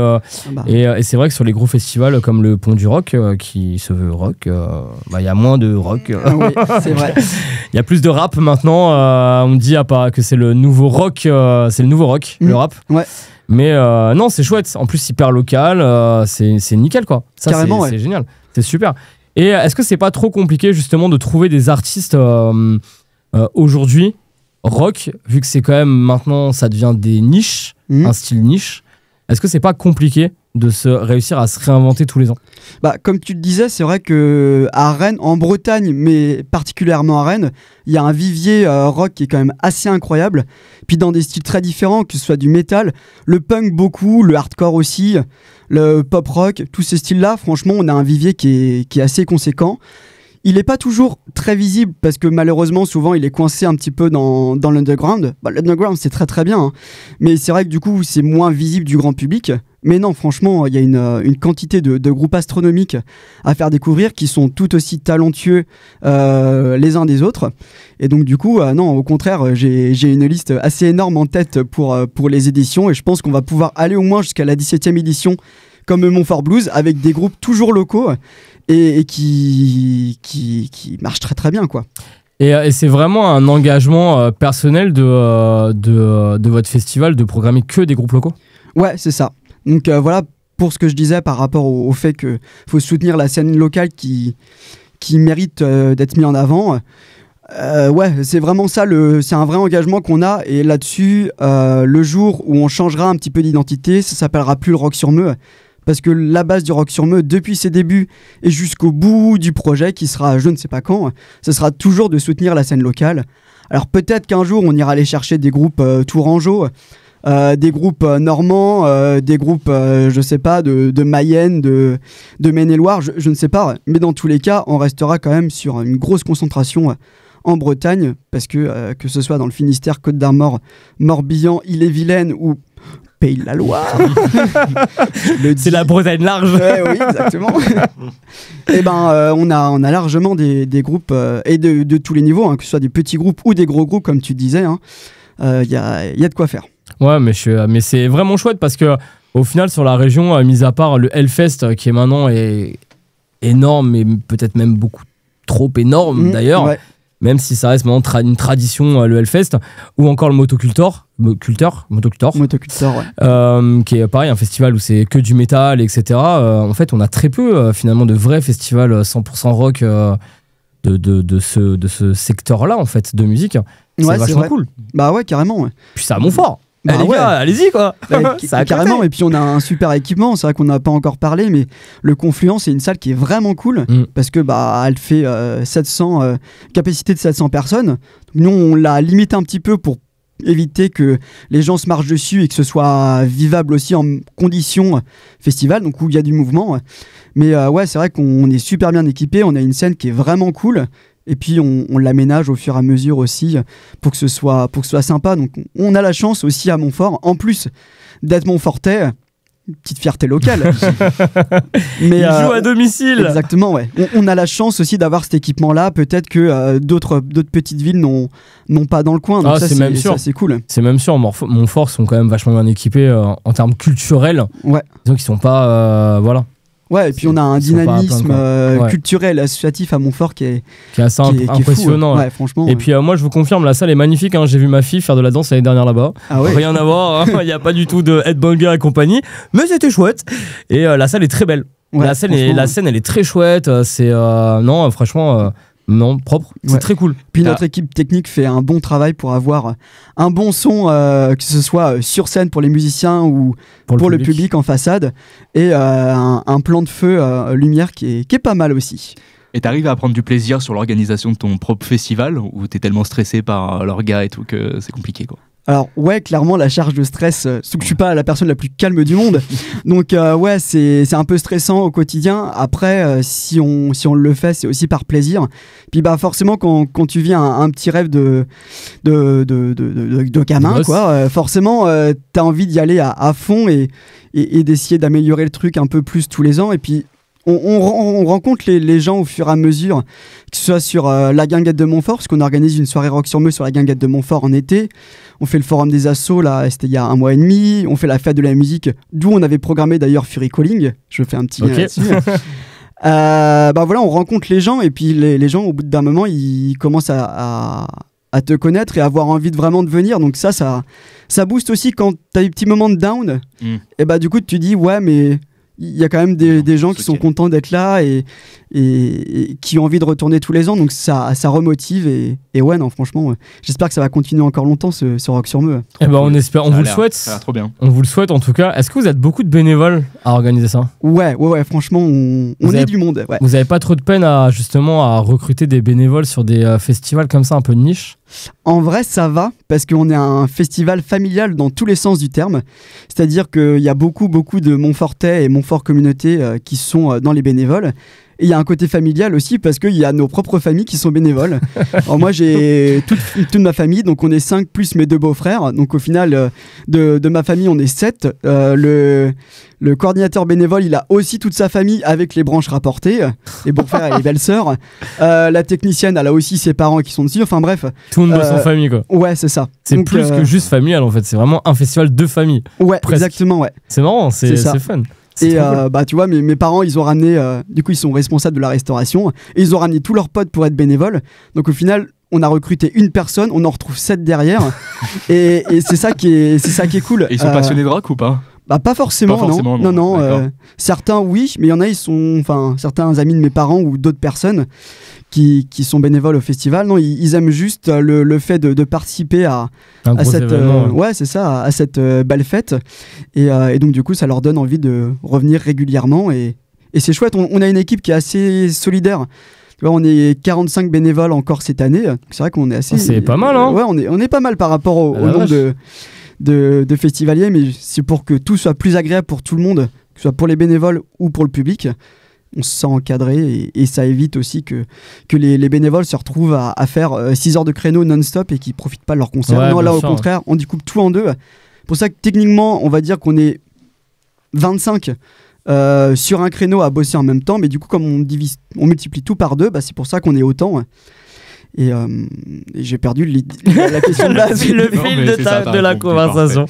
Speaker 3: Et c'est vrai que sur les gros festivals comme le Pont du Rock, qui se veut rock, il y a moins de rock.
Speaker 5: Oui, c'est vrai.
Speaker 3: Il y a plus de rap maintenant. On dit que c'est le nouveau rock, le rap.
Speaker 5: Ouais.
Speaker 3: Mais non, c'est chouette. En plus, hyper local, c'est nickel, quoi. Ça, carrément, c'est génial. C'est super. Et est-ce que c'est pas trop compliqué justement de trouver des artistes aujourd'hui, rock, vu que c'est quand même maintenant, ça devient des niches, un style niche, est-ce que c'est pas compliqué de réussir à se réinventer tous les ans?
Speaker 5: Comme tu le disais, c'est vrai qu'à Rennes, en Bretagne, mais particulièrement à Rennes, il y a un vivier rock qui est quand même assez incroyable. Puis dans des styles très différents, que ce soit du métal, le punk beaucoup, le hardcore aussi, le pop rock, tous ces styles-là, franchement, on a un vivier qui est assez conséquent. Il n'est pas toujours très visible parce que malheureusement, souvent, il est coincé un petit peu dans l'underground. L'underground, c'est très très bien, hein. Mais c'est vrai que du coup, c'est moins visible du grand public. Mais non, franchement, il y a une quantité de groupes astronomiques à faire découvrir qui sont tout aussi talentueux les uns des autres. Et donc du coup, non, au contraire, j'ai une liste assez énorme en tête pour les éditions et je pense qu'on va pouvoir aller au moins jusqu'à la 17e édition comme Montfort Blues avec des groupes toujours locaux et qui marchent très très bien, quoi.
Speaker 3: Et c'est vraiment un engagement personnel de votre festival de programmer que des groupes locaux? Ouais,
Speaker 5: c'est ça. Donc voilà pour ce que je disais par rapport au fait qu'il faut soutenir la scène locale qui mérite d'être mis en avant. C'est vraiment ça, c'est un vrai engagement qu'on a. Et là-dessus, le jour où on changera un petit peu d'identité, ça s'appellera plus le Rock sur Meux. Parce que la base du Rock sur Meux, depuis ses débuts et jusqu'au bout du projet, qui sera je ne sais pas quand, ce sera toujours de soutenir la scène locale. Alors peut-être qu'un jour, on ira aller chercher des groupes tourangeaux, des groupes normands, des groupes, je sais pas, de Mayenne, de Maine-et-Loire, je ne sais pas. Mais dans tous les cas, on restera quand même sur une grosse concentration en Bretagne, parce que ce soit dans le Finistère, Côte d'Armor, Morbihan, Ille-et-Vilaine ou Pays de la Loire.
Speaker 3: C'est la Bretagne large.
Speaker 5: Oui, exactement. Et on a largement des groupes et de tous les niveaux, hein, que ce soit des petits groupes ou des gros groupes, comme tu disais. Il y a de quoi faire.
Speaker 3: Ouais, mais c'est vraiment chouette parce que au final, sur la région, mis à part le Hellfest qui est maintenant énorme et peut-être même beaucoup trop énorme d'ailleurs. Ouais. même si ça reste maintenant une tradition, le Hellfest, ou encore le Motocultor, qui est pareil, un festival où c'est que du métal, etc. En fait, on a très peu finalement de vrais festivals 100% rock de ce secteur-là, en fait, de musique. C'est vachement cool.
Speaker 5: Bah ouais, carrément. Ouais.
Speaker 3: Puis c'est à Montfort. Bah les gars, allez-y quoi.
Speaker 5: Carrément. Et puis on a un super équipement. C'est vrai qu'on n'a pas encore parlé, mais le Confluent, c'est une salle qui est vraiment cool parce que elle fait 700 capacité de 700 personnes. Nous, on l'a limité un petit peu pour éviter que les gens se marchent dessus et que ce soit vivable aussi en conditions festival, donc où il y a du mouvement. Mais ouais, c'est vrai qu'on est super bien équipé. On a une scène qui est vraiment cool. Et puis on l'aménage au fur et à mesure aussi pour que ce soit sympa. Donc on a la chance aussi à Montfort, en plus d'être Montfortais, petite fierté locale.
Speaker 3: Mais il joue à domicile.
Speaker 5: Exactement, ouais. On a la chance aussi d'avoir cet équipement-là. Peut-être que d'autres petites villes n'ont pas dans le coin. Donc ça, c'est cool.
Speaker 3: C'est même sûr. Montfort sont quand même vachement bien équipés en termes culturels.
Speaker 5: Ouais.
Speaker 3: Disons qu'ils sont pas voilà.
Speaker 5: Ouais, et puis on a un dynamisme culturel, associatif à Montfort qui est
Speaker 3: assez impressionnant.
Speaker 5: Fou, ouais, franchement.
Speaker 3: Et puis moi je vous confirme, la salle est magnifique. J'ai vu ma fille faire de la danse l'année dernière là-bas.
Speaker 5: Ah ouais.
Speaker 3: Rien à voir, il n'y a pas du tout de headbanger et compagnie, mais c'était chouette. Et la salle est très belle.
Speaker 5: Ouais,
Speaker 3: la scène elle est très chouette. C'est non, franchement. Non, propre, c'est très cool.
Speaker 5: Puis notre équipe technique fait un bon travail pour avoir un bon son, que ce soit sur scène pour les musiciens ou pour le public en façade, et un plan de feu lumière qui est pas mal aussi.
Speaker 4: Et t'arrives à prendre du plaisir sur l'organisation de ton propre festival, ou t'es tellement stressé par leurs gars et tout que c'est compliqué quoi?
Speaker 5: Alors ouais, clairement la charge de stress, surtout que je suis pas la personne la plus calme du monde, donc ouais c'est un peu stressant au quotidien. Après si on le fait, c'est aussi par plaisir. Puis forcément quand tu vis un petit rêve de gamin quoi, forcément t'as envie d'y aller à fond et d'essayer d'améliorer le truc un peu plus tous les ans. Et puis on rencontre les gens au fur et à mesure, que ce soit sur la guinguette de Montfort, parce qu'on organise une soirée rock sur Meux sur la guinguette de Montfort en été. On fait le forum des assos, là, c'était il y a 1 mois et demi. On fait la fête de la musique, d'où on avait programmé d'ailleurs Fury Calling. Je fais un petit lien là-dessus. Voilà, on rencontre les gens, et puis les gens, au bout d'un moment, ils commencent à te connaître et avoir envie de vraiment de venir. Donc ça booste aussi quand t'as des petits moments de down. Et du coup, tu dis, ouais, mais il y a quand même des gens qui sont contents d'être là et qui ont envie de retourner tous les ans, donc ça remotive et ouais, non, franchement, j'espère que ça va continuer encore longtemps ce Rock sur Meux.
Speaker 3: On espère, on vous le souhaite.
Speaker 4: Ça a l'air trop bien.
Speaker 3: On vous le souhaite en tout cas. Est-ce que vous êtes beaucoup de bénévoles à organiser ça? Ouais,
Speaker 5: franchement, on est du monde. Ouais.
Speaker 3: Vous n'avez pas trop de peine à recruter des bénévoles sur des festivals comme ça un peu de niche?
Speaker 5: En vrai, ça va, parce qu'on est un festival familial dans tous les sens du terme. C'est-à-dire qu'il y a beaucoup de Montfortais et Montfort Communauté qui sont dans les bénévoles. Et il y a un côté familial aussi, parce qu'il y a nos propres familles qui sont bénévoles. Alors moi, j'ai toute ma famille, donc on est 5 plus mes 2 beaux-frères. Donc au final, de ma famille, on est 7. Le coordinateur bénévole, il a aussi toute sa famille avec les branches rapportées, les beaux-frères et les belles-sœurs. La technicienne, elle a aussi ses parents qui sont dessus. Enfin bref.
Speaker 3: Tout le monde bosse en famille, quoi.
Speaker 5: Ouais, c'est ça.
Speaker 3: C'est donc, plus que juste familial, en fait. C'est vraiment un festival de famille.
Speaker 5: Ouais, presque. Exactement, ouais.
Speaker 3: C'est marrant, c'est fun.
Speaker 5: Et cool. Tu vois, mes parents, ils ont ramené, du coup, ils sont responsables de la restauration, et ils ont ramené tous leurs potes pour être bénévoles. Donc au final, on a recruté une personne, on en retrouve 7 derrière, et c'est ça qui est cool.
Speaker 4: Et ils sont passionnés de rock ou pas?
Speaker 5: Pas forcément, non. Certains, oui, mais il y en a, certains amis de mes parents ou d'autres personnes qui sont bénévoles au festival. Non, ils aiment juste le fait de participer à cette, à cette belle fête. Et donc, du coup, ça leur donne envie de revenir régulièrement. Et c'est chouette. On a une équipe qui est assez solidaire. On est 45 bénévoles encore cette année. C'est vrai qu'on est assez.
Speaker 3: C'est pas mal, hein?
Speaker 5: Ouais, on est pas mal par rapport au nombre de festivaliers, mais c'est pour que tout soit plus agréable pour tout le monde, que ce soit pour les bénévoles ou pour le public. On se sent encadré et ça évite aussi que les bénévoles se retrouvent à faire 6 heures de créneau non-stop et qu'ils ne profitent pas de leur concert. Non, là, au contraire, on découpe tout en 2. Pour ça que techniquement, on va dire qu'on est 25 sur un créneau à bosser en même temps, mais du coup, comme on multiplie tout par 2, c'est pour ça qu'on est autant. Et j'ai perdu la question de base.
Speaker 3: Le fil de la conversation.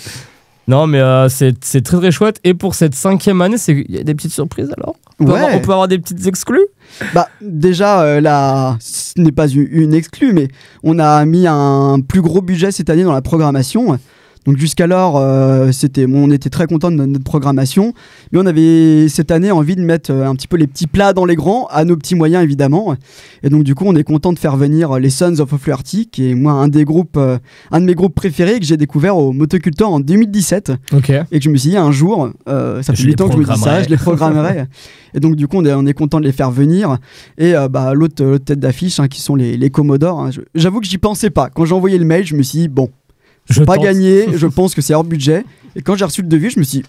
Speaker 3: Non, mais c'est très très chouette. Et pour cette 5e année, il y a des petites surprises alors on peut avoir des petites exclus.
Speaker 5: Bah déjà là, ce n'est pas une exclue, mais on a mis un plus gros budget cette année dans la programmation. Donc jusqu'alors, on était très contents de notre programmation, mais on avait cette année envie de mettre un petit peu les petits plats dans les grands, à nos petits moyens évidemment. Et donc du coup, on est content de faire venir les Sons of Fluarty, qui est moi un de mes groupes préférés que j'ai découvert au Motocultor en 2017.
Speaker 3: Okay.
Speaker 5: Et que je me suis dit un jour, ça fait 8 ans que je me dis ça, je les programmerai. Et donc du coup, on est content de les faire venir. Et l'autre tête d'affiche, qui sont les Commodores. J'avoue que j'y pensais pas. Quand j'ai envoyé le mail, je me suis dit bon. Je n'ai pas gagné, je pense que c'est hors budget. Et quand j'ai reçu le devis, je me suis dit,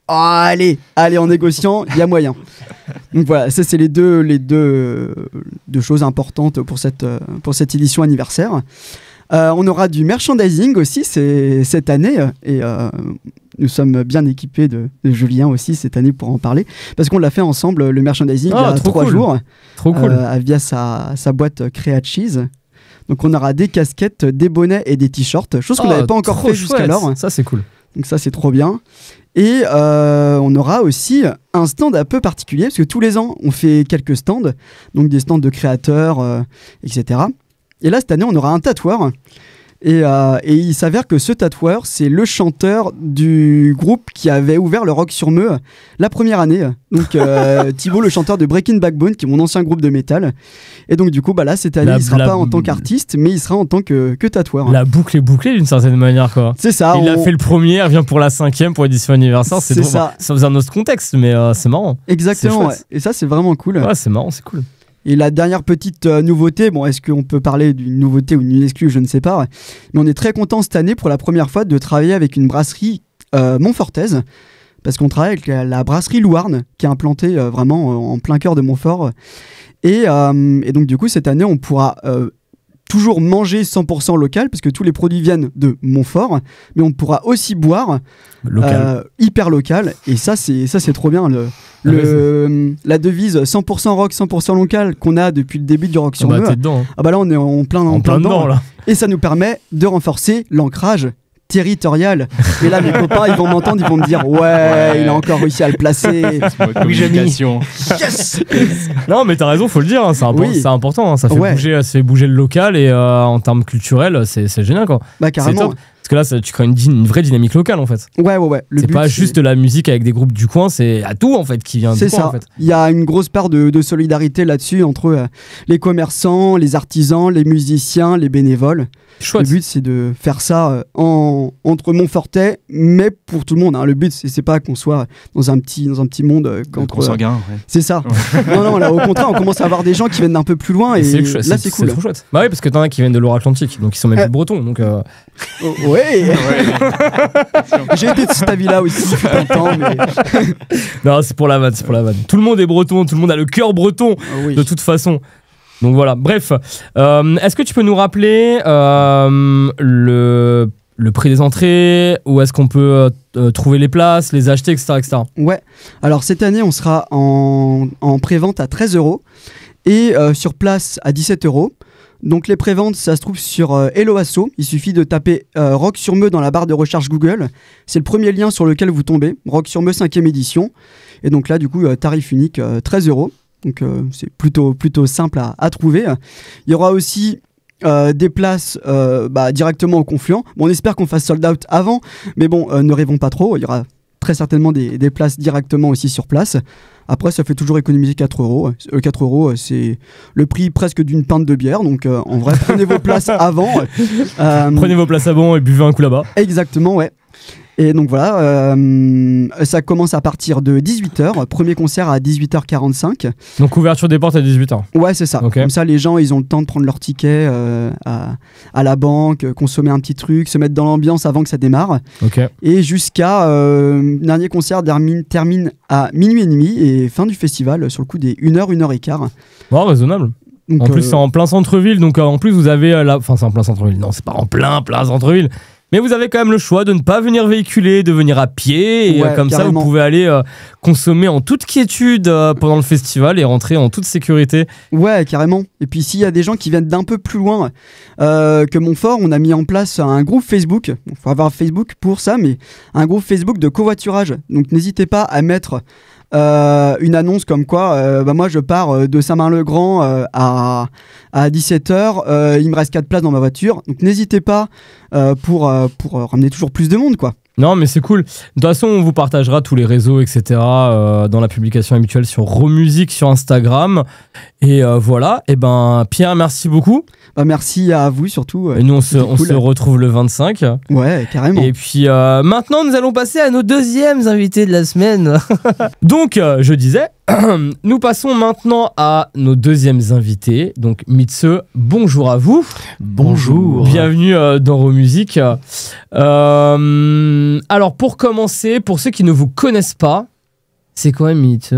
Speaker 5: allez, en négociant, il y a moyen. Donc voilà, ça c'est les deux choses importantes pour cette édition anniversaire. On aura du merchandising aussi cette année. Et nous sommes bien équipés de Julien aussi cette année pour en parler. Parce qu'on l'a fait ensemble, le merchandising, il y a 3 jours.
Speaker 3: Trop cool.
Speaker 5: Via sa boîte Create Cheese. Donc on aura des casquettes, des bonnets et des t-shirts, chose qu'on n'avait pas encore fait jusqu'alors.
Speaker 3: Ça c'est cool.
Speaker 5: Donc ça c'est trop bien. Et on aura aussi un stand un peu particulier, parce que tous les ans on fait quelques stands, donc des stands de créateurs, etc. Et là cette année on aura un tatoueur. Et il s'avère que ce tatoueur, c'est le chanteur du groupe qui avait ouvert le Rock sur Meux la première année. Donc Thibaut, le chanteur de Breaking Backbone, qui est mon ancien groupe de métal. Et donc du coup, là cette année, il sera pas en tant qu'artiste, mais il sera en tant que tatoueur.
Speaker 3: La boucle est bouclée d'une certaine manière, quoi.
Speaker 5: C'est ça.
Speaker 3: Il a fait le premier, il revient pour la 5e pour l'édition anniversaire. C'est
Speaker 5: ça.
Speaker 3: Ça faisait un autre contexte, mais c'est marrant.
Speaker 5: Exactement. Ouais. Et ça, c'est vraiment cool.
Speaker 3: Ouais, c'est marrant, c'est cool.
Speaker 5: Et la dernière petite nouveauté, bon, est-ce qu'on peut parler d'une nouveauté ou d'une exclue, je ne sais pas, mais on est très content cette année pour la première fois de travailler avec une brasserie montfortaise, parce qu'on travaille avec la brasserie Louarn, qui est implantée vraiment en plein cœur de Montfort. Et donc du coup, cette année, on pourra toujours manger 100% local, parce que tous les produits viennent de Montfort, mais on pourra aussi boire hyper local, et ça c'est trop bien. La devise 100% rock, 100% local qu'on a depuis le début du Rock sur Meux. Là on est en plein dedans là. Et ça nous permet de renforcer l'ancrage territorial. Et là mes copains ils vont m'entendre, ils vont me dire ouais, il a encore réussi à le placer.
Speaker 4: Communication.
Speaker 5: Yes.
Speaker 3: Non mais t'as raison, faut le dire, hein, c'est important, hein, ça fait bouger le local, et en termes culturels c'est génial quoi.
Speaker 5: Bah carrément.
Speaker 3: Parce que là, tu crées une vraie dynamique locale en fait.
Speaker 5: Ouais.
Speaker 3: C'est pas juste de la musique avec des groupes du coin, c'est à tout en fait qui vient du coin en fait.
Speaker 5: Il y a une grosse part de solidarité là-dessus entre les commerçants, les artisans, les musiciens, les bénévoles.
Speaker 3: Chouette.
Speaker 5: Le but c'est de faire ça entre Montfortais, mais pour tout le monde. Hein. Le but c'est pas qu'on soit dans un petit monde
Speaker 4: consanguin. Ouais.
Speaker 5: C'est ça. non, là au contraire, on commence à avoir des gens qui viennent d'un peu plus loin, et là c'est cool.
Speaker 3: C'est trop chouette. Bah oui, parce que t'en as qui viennent de Loire-Atlantique, donc ils sont même plus bretons. Donc
Speaker 5: ouais. J'ai été de cet avis-là aussi depuis pas longtemps, mais
Speaker 3: non, c'est pour la vanne. Tout le monde est breton, tout le monde a le cœur breton de toute façon. Donc voilà, bref, est-ce que tu peux nous rappeler le prix des entrées, où est-ce qu'on peut trouver les places, les acheter, etc.
Speaker 5: Ouais, alors cette année on sera en pré-vente à 13€ et sur place à 17€. Donc les préventes, ça se trouve sur Hello Asso. Il suffit de taper Rock sur Meux dans la barre de recherche Google. C'est le premier lien sur lequel vous tombez. Rock sur Meux 5e édition. Et donc là, du coup, tarif unique, 13€. Donc c'est plutôt simple à trouver. Il y aura aussi des places directement au Confluent. Bon, on espère qu'on fasse sold out avant. Mais bon, ne rêvons pas trop. Il y aura très certainement des places directement aussi sur place. Après, ça fait toujours économiser 4€. 4€, c'est le prix presque d'une pinte de bière. Donc, en vrai, prenez vos places avant.
Speaker 3: Prenez vos places avant et buvez un coup là-bas.
Speaker 5: Exactement, ouais. Et donc voilà, ça commence à partir de 18h. Premier concert à 18h45.
Speaker 3: Donc ouverture des portes à 18h.
Speaker 5: Ouais, c'est ça. Okay. Comme ça, les gens, ils ont le temps de prendre leur ticket à la banque, consommer un petit truc, se mettre dans l'ambiance avant que ça démarre.
Speaker 3: Okay.
Speaker 5: Et jusqu'à dernier concert termine à 00h30 et fin du festival sur le coup des 1h15.
Speaker 3: Bon, raisonnable. Donc, en plus, c'est en plein centre-ville. Donc en plus, vous avez... Enfin, c'est en plein centre-ville. Non, c'est pas en plein centre-ville. Mais vous avez quand même le choix de ne pas venir véhiculer, de venir à pied. Et comme ça, vous pouvez aller consommer en toute quiétude pendant le festival et rentrer en toute sécurité.
Speaker 5: Ouais, carrément. Et puis s'il y a des gens qui viennent d'un peu plus loin que Montfort, on a mis en place un groupe Facebook. Il faut avoir Facebook pour ça, mais un groupe Facebook de covoiturage. Donc n'hésitez pas à mettre une annonce comme quoi moi je pars de Saint-Marc-le-Grand à 17h, il me reste 4 places dans ma voiture, donc n'hésitez pas pour ramener toujours plus de monde, quoi.
Speaker 3: Non, mais c'est cool. De toute façon, on vous partagera tous les réseaux, etc. Dans la publication habituelle sur Romusique sur Instagram. Et voilà. Et ben, Pierre, merci beaucoup.
Speaker 5: Merci à vous surtout.
Speaker 3: Et nous, on se retrouve le 25.
Speaker 5: Ouais, carrément.
Speaker 3: Et puis maintenant, nous allons passer à nos deuxièmes invités de la semaine. Donc, je disais, nous passons maintenant à nos deuxièmes invités. Donc, Mitse, bonjour à vous.
Speaker 8: Bonjour.
Speaker 3: Bienvenue dans Romusique. Alors, pour commencer, pour ceux qui ne vous connaissent pas, c'est quoi Mitse ?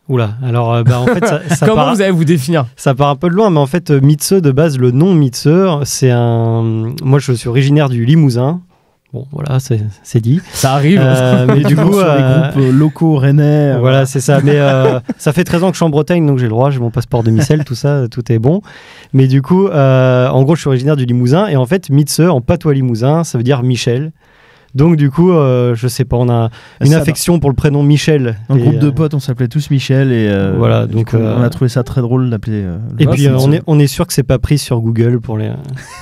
Speaker 7: Oula, alors en fait ça
Speaker 3: comment vous allez vous définir ?
Speaker 7: Ça part un peu de loin, mais en fait Mitse, de base, le nom Mitse, c'est moi je suis originaire du Limousin. Bon, voilà, c'est dit.
Speaker 3: Ça arrive.
Speaker 8: Mais du coup, sur les groupes locaux rennais.
Speaker 7: Voilà, c'est ça. Mais ça fait 13 ans que je suis en Bretagne, donc j'ai le droit, j'ai mon passeport de Micelle, tout ça, tout est bon. Mais du coup, en gros, je suis originaire du Limousin. Et en fait, Mitse, en patois limousin, ça veut dire Michel. Donc du coup, je sais pas, on a une affection pour le prénom Michel.
Speaker 8: Dans le groupe de potes, on s'appelait tous Michel et
Speaker 7: voilà, donc
Speaker 8: on a trouvé ça très drôle d'appeler.
Speaker 7: Et puis on est sûr que c'est pas pris sur Google pour les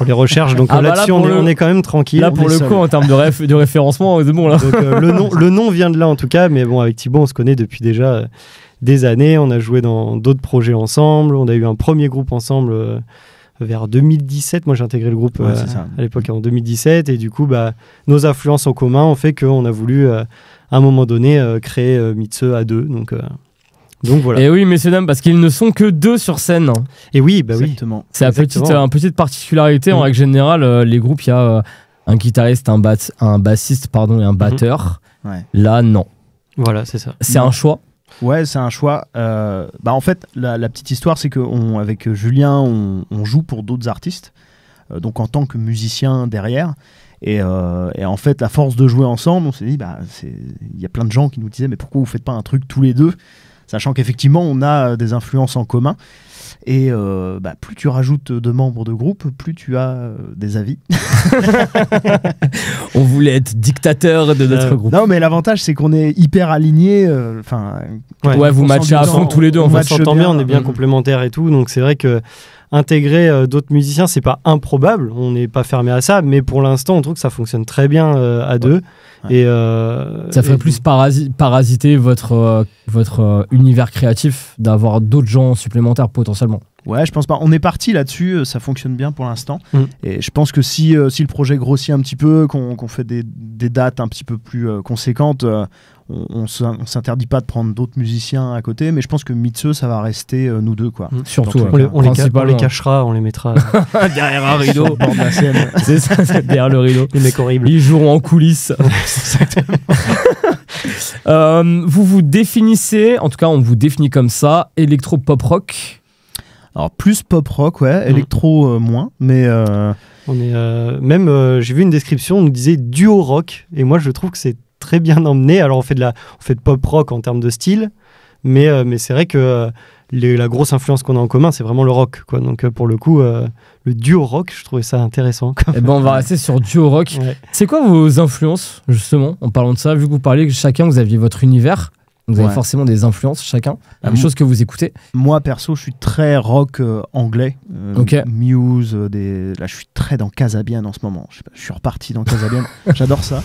Speaker 7: recherches, donc là-dessus on est quand même tranquille.
Speaker 3: Là pour le coup, en termes de référencement, c'est bon là.
Speaker 7: Donc, le nom vient de là en tout cas, mais bon, avec Thibaut, on se connaît depuis déjà des années. On a joué dans d'autres projets ensemble. On a eu un premier groupe ensemble. Vers 2017, moi j'ai intégré le groupe à l'époque en 2017 et du coup nos influences en commun ont fait qu'on a voulu à un moment donné créer Mitse à deux, donc voilà.
Speaker 3: Et oui messieurs dames, parce qu'ils ne sont que deux sur scène.
Speaker 7: Et oui,
Speaker 8: exactement.
Speaker 3: Oui. C'est une petite particularité en règle générale, les groupes, il y a un guitariste, un bassiste et un batteur. Là non.
Speaker 7: Voilà, c'est ça.
Speaker 3: C'est un choix.
Speaker 8: Ouais, c'est un choix. En fait, la petite histoire, c'est qu'avec Julien, on joue pour d'autres artistes, donc en tant que musicien derrière. Et en fait, à force de jouer ensemble, on s'est dit, il y a plein de gens qui nous disaient, mais pourquoi vous faites pas un truc tous les deux ? Sachant qu'effectivement, on a des influences en commun. Et plus tu rajoutes de membres de groupe, plus tu as des avis.
Speaker 3: On voulait être dictateur de notre groupe.
Speaker 8: Non, mais l'avantage, c'est qu'on est hyper alignés.
Speaker 3: Vous matchez à fond tous les deux.
Speaker 7: On s'entend bien, on est bien complémentaires et tout. Donc c'est vrai que intégrer d'autres musiciens, c'est pas improbable. On n'est pas fermé à ça, mais pour l'instant, on trouve que ça fonctionne très bien à deux. Et
Speaker 3: ça ferait plus parasiter votre univers créatif d'avoir d'autres gens supplémentaires potentiellement.
Speaker 8: Ouais, je pense pas. On est parti là-dessus, ça fonctionne bien pour l'instant. Et je pense que si le projet grossit un petit peu, qu'on fait des dates un petit peu plus conséquentes, on s'interdit pas de prendre d'autres musiciens à côté, mais je pense que Mitse, ça va rester nous deux, quoi.
Speaker 3: Surtout,
Speaker 7: on les cachera, on les mettra
Speaker 3: derrière un rideau.
Speaker 8: Sur le bord de la scène.
Speaker 3: C'est ça, derrière le rideau.
Speaker 7: Les mecs horribles.
Speaker 3: Ils joueront en coulisses. Vous vous définissez, en tout cas, on vous définit comme ça, électro-pop-rock.
Speaker 8: Alors plus pop-rock, électro moins, mais...
Speaker 7: On est j'ai vu une description, on nous disait duo rock, et moi je trouve que c'est très bien emmené. Alors on fait de pop-rock en termes de style, mais c'est vrai que la grosse influence qu'on a en commun, c'est vraiment le rock, quoi. Donc pour le coup, le duo rock, je trouvais ça intéressant.
Speaker 3: On va rester sur duo rock. Ouais. C'est quoi vos influences, justement, en parlant de ça, vu que vous parlez que chacun, vous aviez votre univers? Vous avez forcément des influences chacun, des choses que vous écoutez.
Speaker 8: Moi perso, je suis très rock anglais. Muse, là je suis très dans Kasabian en ce moment. Je suis reparti dans Kasabian. J'adore ça.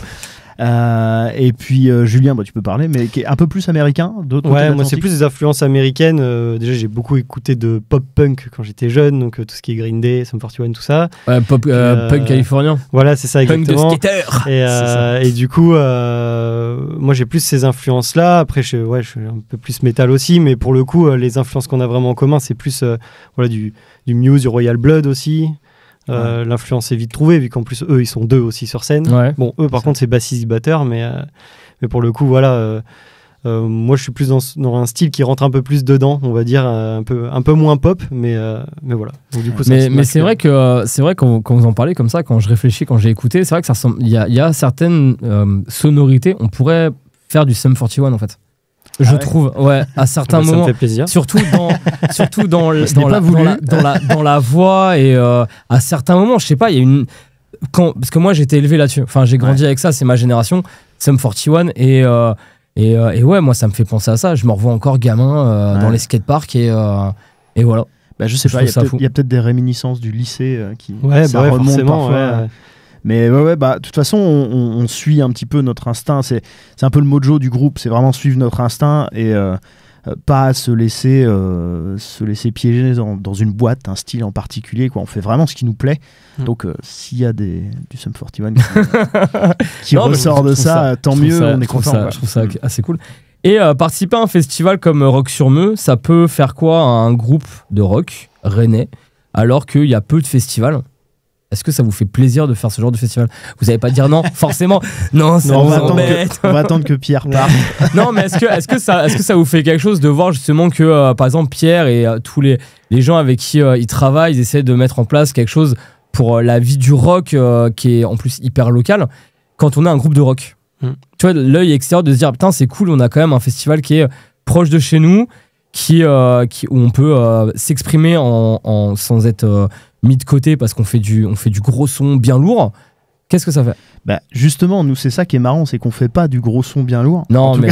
Speaker 8: Et puis Julien, tu peux parler, mais qui est un peu plus américain.
Speaker 7: Moi c'est plus des influences américaines. Déjà j'ai beaucoup écouté de pop-punk quand j'étais jeune, donc tout ce qui est Green Day, Sum 41, tout ça.
Speaker 3: Punk californien.
Speaker 7: Voilà, c'est ça, exactement.
Speaker 3: Punk de skater.
Speaker 7: Et du coup, moi j'ai plus ces influences-là. Après, je suis un peu plus métal aussi, mais pour le coup, les influences qu'on a vraiment en commun, c'est plus du Muse, du Royal Blood aussi. L'influence est vite trouvée, vu qu'en plus eux ils sont deux aussi sur scène. Bon, eux par contre c'est bassiste batteur, mais pour le coup Moi, je suis plus dans un style qui rentre un peu plus dedans, on va dire, un peu moins pop, mais voilà. Donc, du coup,
Speaker 3: mais c'est vrai que quand vous en parlez comme ça, quand je réfléchis, quand j'ai écouté, c'est vrai que ça ressemble. Il y a certaines sonorités, on pourrait faire du Sum 41 en fait. Je trouve, ouais, à certains moments.
Speaker 7: Ça me fait plaisir.
Speaker 3: Surtout dans la voix et à certains moments, je sais pas, il y a une. Parce que moi j'étais élevé là-dessus. Enfin, j'ai grandi avec ça, c'est ma génération, Sum 41 et ouais, moi ça me fait penser à ça. Je me revois encore gamin dans les skateparks et voilà.
Speaker 8: Bah, je sais pas, il y a peut-être des réminiscences du lycée qui
Speaker 7: remontent
Speaker 8: parfois.
Speaker 7: Ouais.
Speaker 8: Mais de toute façon, on suit un petit peu notre instinct. C'est un peu le mojo du groupe. C'est vraiment suivre notre instinct et pas se laisser piéger dans une boîte, un style en particulier, quoi. On fait vraiment ce qui nous plaît. Donc, s'il y a du Sum 41 qui ressort de ça, tant mieux. On est content.
Speaker 3: Je trouve ça assez cool. Et participer à un festival comme Rock sur Meux, ça peut faire quoi à un groupe de rock rennais alors qu'il y a peu de festivals? Est-ce que ça vous fait plaisir de faire ce genre de festival? Vous n'allez pas dire non, forcément. Non, ça
Speaker 8: on va attendre que Pierre parte.
Speaker 3: Non, mais est-ce que ça vous fait quelque chose de voir justement que, par exemple, Pierre et tous les gens avec qui il travaille, ils essaient de mettre en place quelque chose pour la vie du rock qui est en plus hyper local quand on est un groupe de rock. Tu vois, l'œil extérieur de se dire, putain, c'est cool, on a quand même un festival qui est proche de chez nous, où on peut s'exprimer sans être mis de côté parce qu'on fait du gros son bien lourd. Qu'est-ce que ça fait?
Speaker 8: Bah justement, nous c'est ça qui est marrant, c'est qu'on fait pas du gros son bien lourd.
Speaker 3: Non mais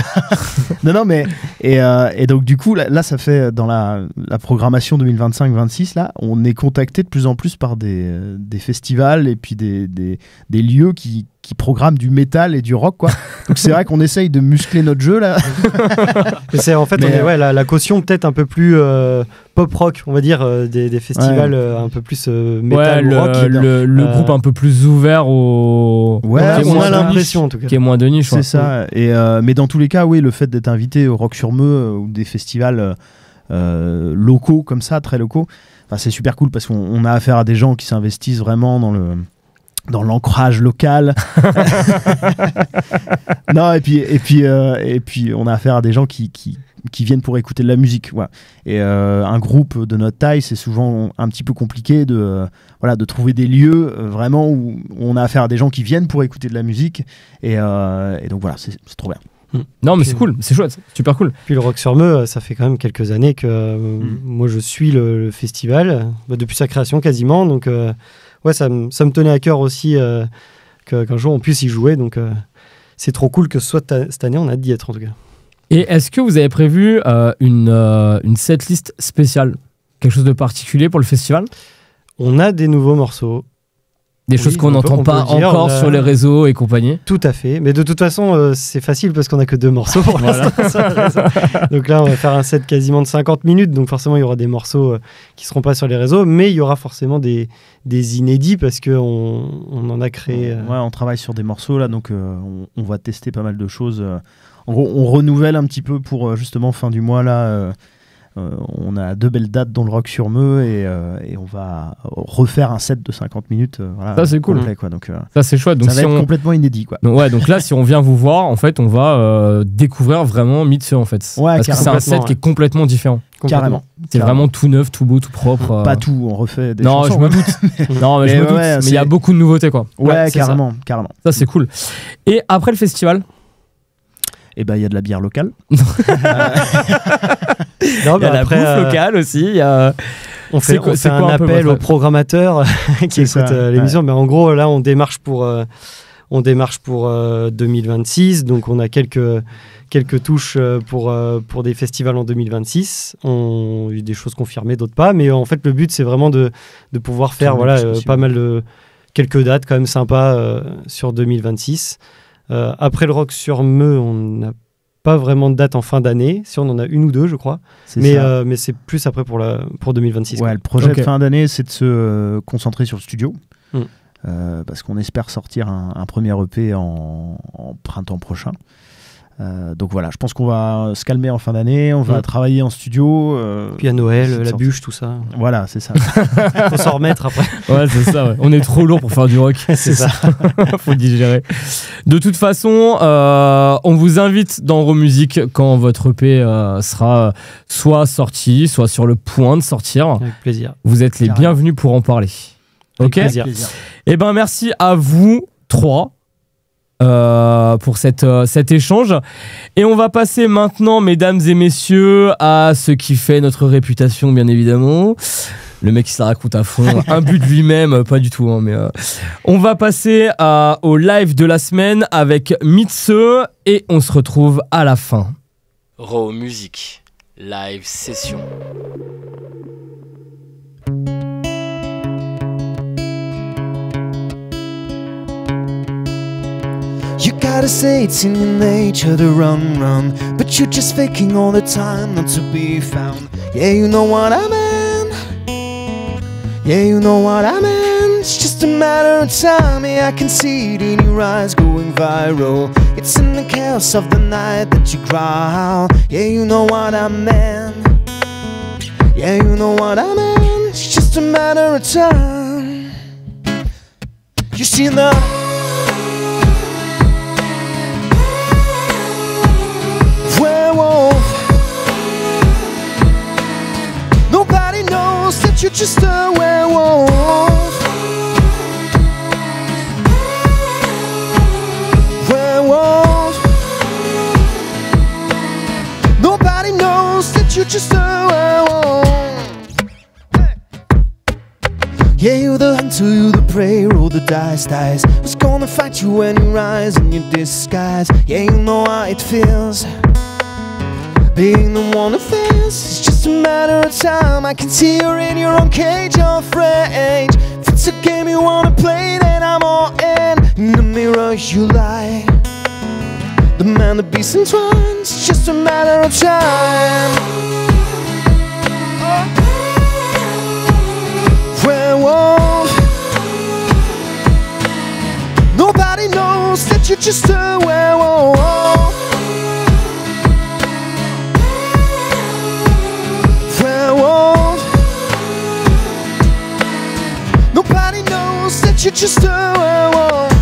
Speaker 8: non mais et donc du coup là ça fait dans la programmation 2025-26 là, on est contacté de plus en plus par des festivals et puis des lieux qui programment du métal et du rock, quoi. Donc c'est vrai qu'on essaye de muscler notre jeu là.
Speaker 7: C'est en fait la caution peut-être un peu plus pop rock, on va dire, des festivals un peu plus métal ou rock.
Speaker 3: Le groupe un peu plus ouvert au.
Speaker 7: Ouais, on a l'impression en tout cas.
Speaker 3: Qui est moins de niche.
Speaker 8: C'est ça. Et mais dans tous les cas, oui, le fait d'être invité au Rock sur Meux ou des festivals locaux comme ça, très locaux, c'est super cool parce qu'on a affaire à des gens qui s'investissent vraiment dans l'ancrage local. Non, et puis on a affaire à des gens qui viennent pour écouter de la musique. Voilà. Et un groupe de notre taille, c'est souvent un petit peu compliqué de trouver des lieux vraiment où on a affaire à des gens qui viennent pour écouter de la musique. Et donc voilà, c'est trop bien.
Speaker 3: Non mais c'est cool, c'est chouette, c'est super cool.
Speaker 7: Puis le Rock sur Meux, ça fait quand même quelques années que moi je suis le festival, depuis sa création quasiment. Donc ouais, ça me tenait à cœur aussi qu'un jour on puisse y jouer. Donc c'est trop cool que ce soit cette année, on a hâte d'y être en tout cas.
Speaker 3: Et est-ce que vous avez prévu une setlist spéciale? Quelque chose de particulier pour le festival?
Speaker 7: On a des nouveaux morceaux.
Speaker 3: Des choses qu'on n'entend pas encore sur les réseaux et compagnie.
Speaker 7: Tout à fait. Mais de toute façon, c'est facile parce qu'on n'a que 2 morceaux pour l'instant. Donc là, on va faire un set quasiment de 50 minutes. Donc forcément, il y aura des morceaux qui ne seront pas sur les réseaux. Mais il y aura forcément des inédits parce qu'on en a créé.
Speaker 8: Ouais, on travaille sur des morceaux là. Donc on va tester pas mal de choses. En gros, on renouvelle un petit peu pour justement fin du mois là. On a 2 belles dates dans le Rock sur Meux et on va refaire un set de 50 minutes.
Speaker 3: Ça c'est cool.
Speaker 8: Complet, quoi. Donc,
Speaker 3: ça c'est chouette. Donc,
Speaker 8: ça va être complètement inédit. Quoi.
Speaker 3: Donc là, si on vient vous voir, en fait, on va découvrir vraiment Mitsue en fait.
Speaker 8: Ouais,
Speaker 3: parce que c'est un set qui est complètement différent.
Speaker 8: Carrément.
Speaker 3: C'est vraiment tout neuf, tout beau, tout propre.
Speaker 8: Pas tout, on refait des chansons.
Speaker 3: Je me doute. Non, mais je me doute. Mais il y a beaucoup de nouveautés, quoi.
Speaker 8: Ouais, carrément.
Speaker 3: Ça c'est cool. Et après le festival?
Speaker 8: Et il y a de la bière locale.
Speaker 3: Il y a la bouffe locale aussi.
Speaker 7: On fait un appel aux programmateurs qui écoutent l'émission. Mais en gros, là, on démarche pour 2026. Donc, on a quelques touches pour des festivals en 2026. Il y a des choses confirmées, d'autres pas. Mais en fait, le but, c'est vraiment de pouvoir faire pas mal de quelques dates quand même sympas sur 2026. Après le Rock sur Meux, on n'a pas vraiment de date en fin d'année. Si on en a 1 ou 2, je crois. Mais c'est plus après pour 2026.
Speaker 8: Ouais, le projet de fin d'année, c'est de se concentrer sur le studio. Parce qu'on espère sortir un premier EP en printemps prochain. Donc voilà, je pense qu'on va se calmer en fin d'année, on va travailler en studio.
Speaker 7: Puis à Noël, la bûche, tout ça.
Speaker 8: Voilà, c'est ça.
Speaker 7: Faut s'en remettre après.
Speaker 3: Ouais, c'est ça. Ouais. On est trop lourd pour faire du rock.
Speaker 7: C'est ça.
Speaker 3: Faut digérer. De toute façon, on vous invite dans Romusique quand votre EP sera soit sorti, soit sur le point de sortir.
Speaker 7: Avec plaisir.
Speaker 3: Vous êtes les bienvenus pour en parler.
Speaker 7: Avec plaisir.
Speaker 3: Eh ben, merci à vous trois. Pour cet échange. Et on va passer maintenant, mesdames et messieurs, à ce qui fait notre réputation, bien évidemment. Le mec qui se la raconte à fond, un but de lui-même, pas du tout. Hein, mais on va passer au live de la semaine avec Mitse et on se retrouve à la fin.
Speaker 1: Romusique, live session.
Speaker 12: You gotta say it's in your nature to run, but you're just faking all the time not to be found. Yeah, you know what I mean. Yeah, you know what I mean. It's just a matter of time. Yeah, I can see it in your eyes going viral. It's in the chaos of the night that you cry. Yeah, you know what I mean. Yeah, you know what I mean. It's just a matter of time. You see the werewolf. Nobody knows that you're just a werewolf. Werewolf. Nobody knows that you're just a werewolf. Yeah, you're the hunter, you're the prey, roll the dice. Who's gonna fight you when you rise in your disguise? Yeah, you know how it feels, being the one who fails. It's just a matter of time. I can see you're in your own cage of rage. If it's a game you wanna play, then I'm all in. In the mirror you lie, the man, the beast entwined. It's just a matter of time. Werewolf. Nobody knows that you're just a werewolf. Werewolf. Nobody knows that you're just a werewolf.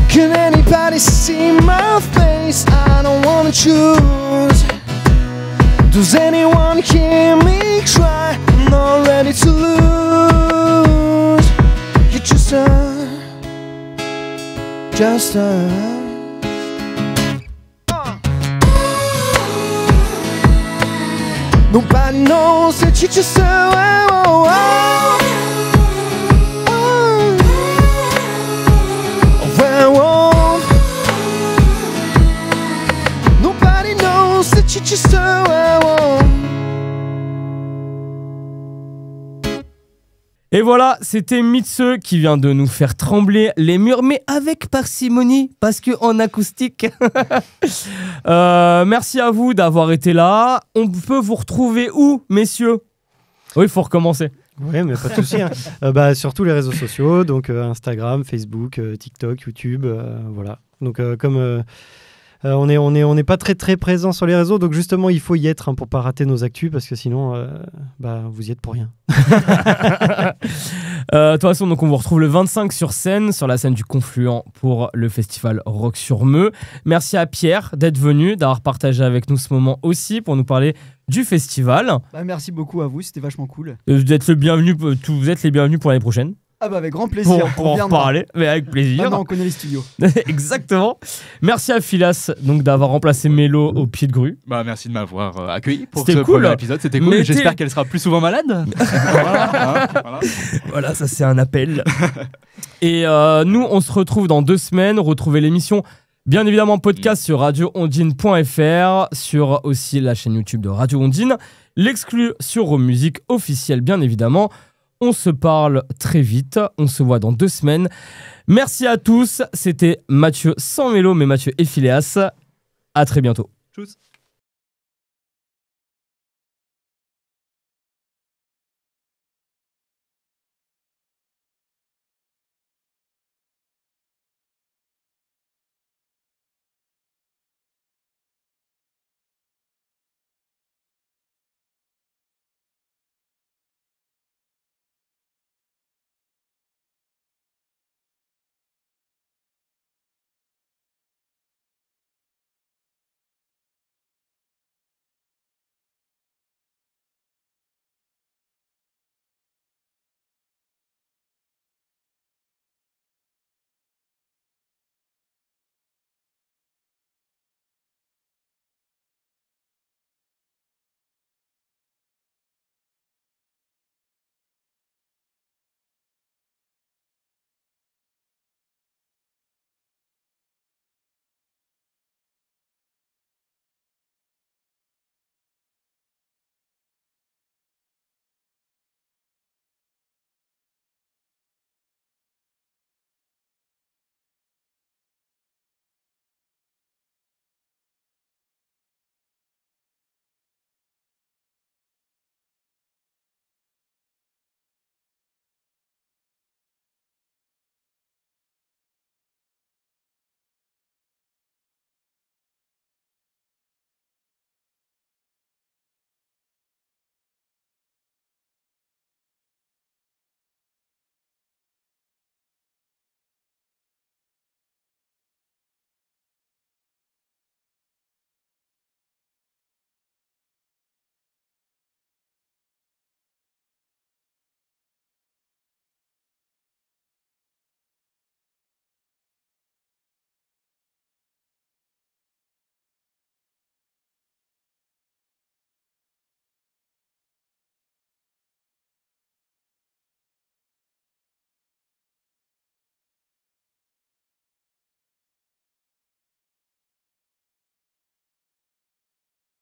Speaker 12: Can anybody see my face? I don't wanna choose. Does anyone hear me cry? I'm not ready to lose. You're just a Nobody knows that you're just a werewolf. Nobody knows that you're just a werewolf.
Speaker 3: Et voilà, c'était Mitse qui vient de nous faire trembler les murs, mais avec parcimonie, parce qu'en acoustique. Merci à vous d'avoir été là. On peut vous retrouver où, messieurs? Oui, il faut recommencer.
Speaker 7: Oui, mais pas de souci. Hein. Sur tous les réseaux sociaux, donc Instagram, Facebook, TikTok, YouTube, voilà. Donc comme... on n'est pas très très présent sur les réseaux, donc justement il faut y être pour pas rater nos actus, parce que sinon vous y êtes pour rien.
Speaker 3: De toute façon, donc on vous retrouve le 25 sur la scène du Confluent pour le festival Rock sur Meux. Merci à Pierre d'être venu, d'avoir partagé avec nous ce moment aussi pour nous parler du festival.
Speaker 5: Merci beaucoup à vous, c'était vachement cool.
Speaker 3: Vous êtes les bienvenus pour l'année prochaine.
Speaker 5: Ah avec grand plaisir.
Speaker 3: Pour en reparler, mais avec plaisir.
Speaker 5: Maintenant on connaît les studios.
Speaker 3: Exactement. Merci à Philas donc d'avoir remplacé Mélo au pied de grue.
Speaker 4: Merci de m'avoir accueilli pour
Speaker 3: ce
Speaker 4: premier épisode. C'était cool. J'espère qu'elle sera plus souvent malade.
Speaker 3: Voilà, ça c'est un appel. Et nous, on se retrouve dans 2 semaines. Retrouvez l'émission bien évidemment podcast sur radioondine.fr, sur aussi la chaîne YouTube de Radio Ondine, l'exclu sur Romusique officiel bien évidemment. On se parle très vite, on se voit dans 2 semaines. Merci à tous, c'était Mathieu sans Mélo, mais Mathieu et Phileas. À très bientôt.
Speaker 4: Tchuss.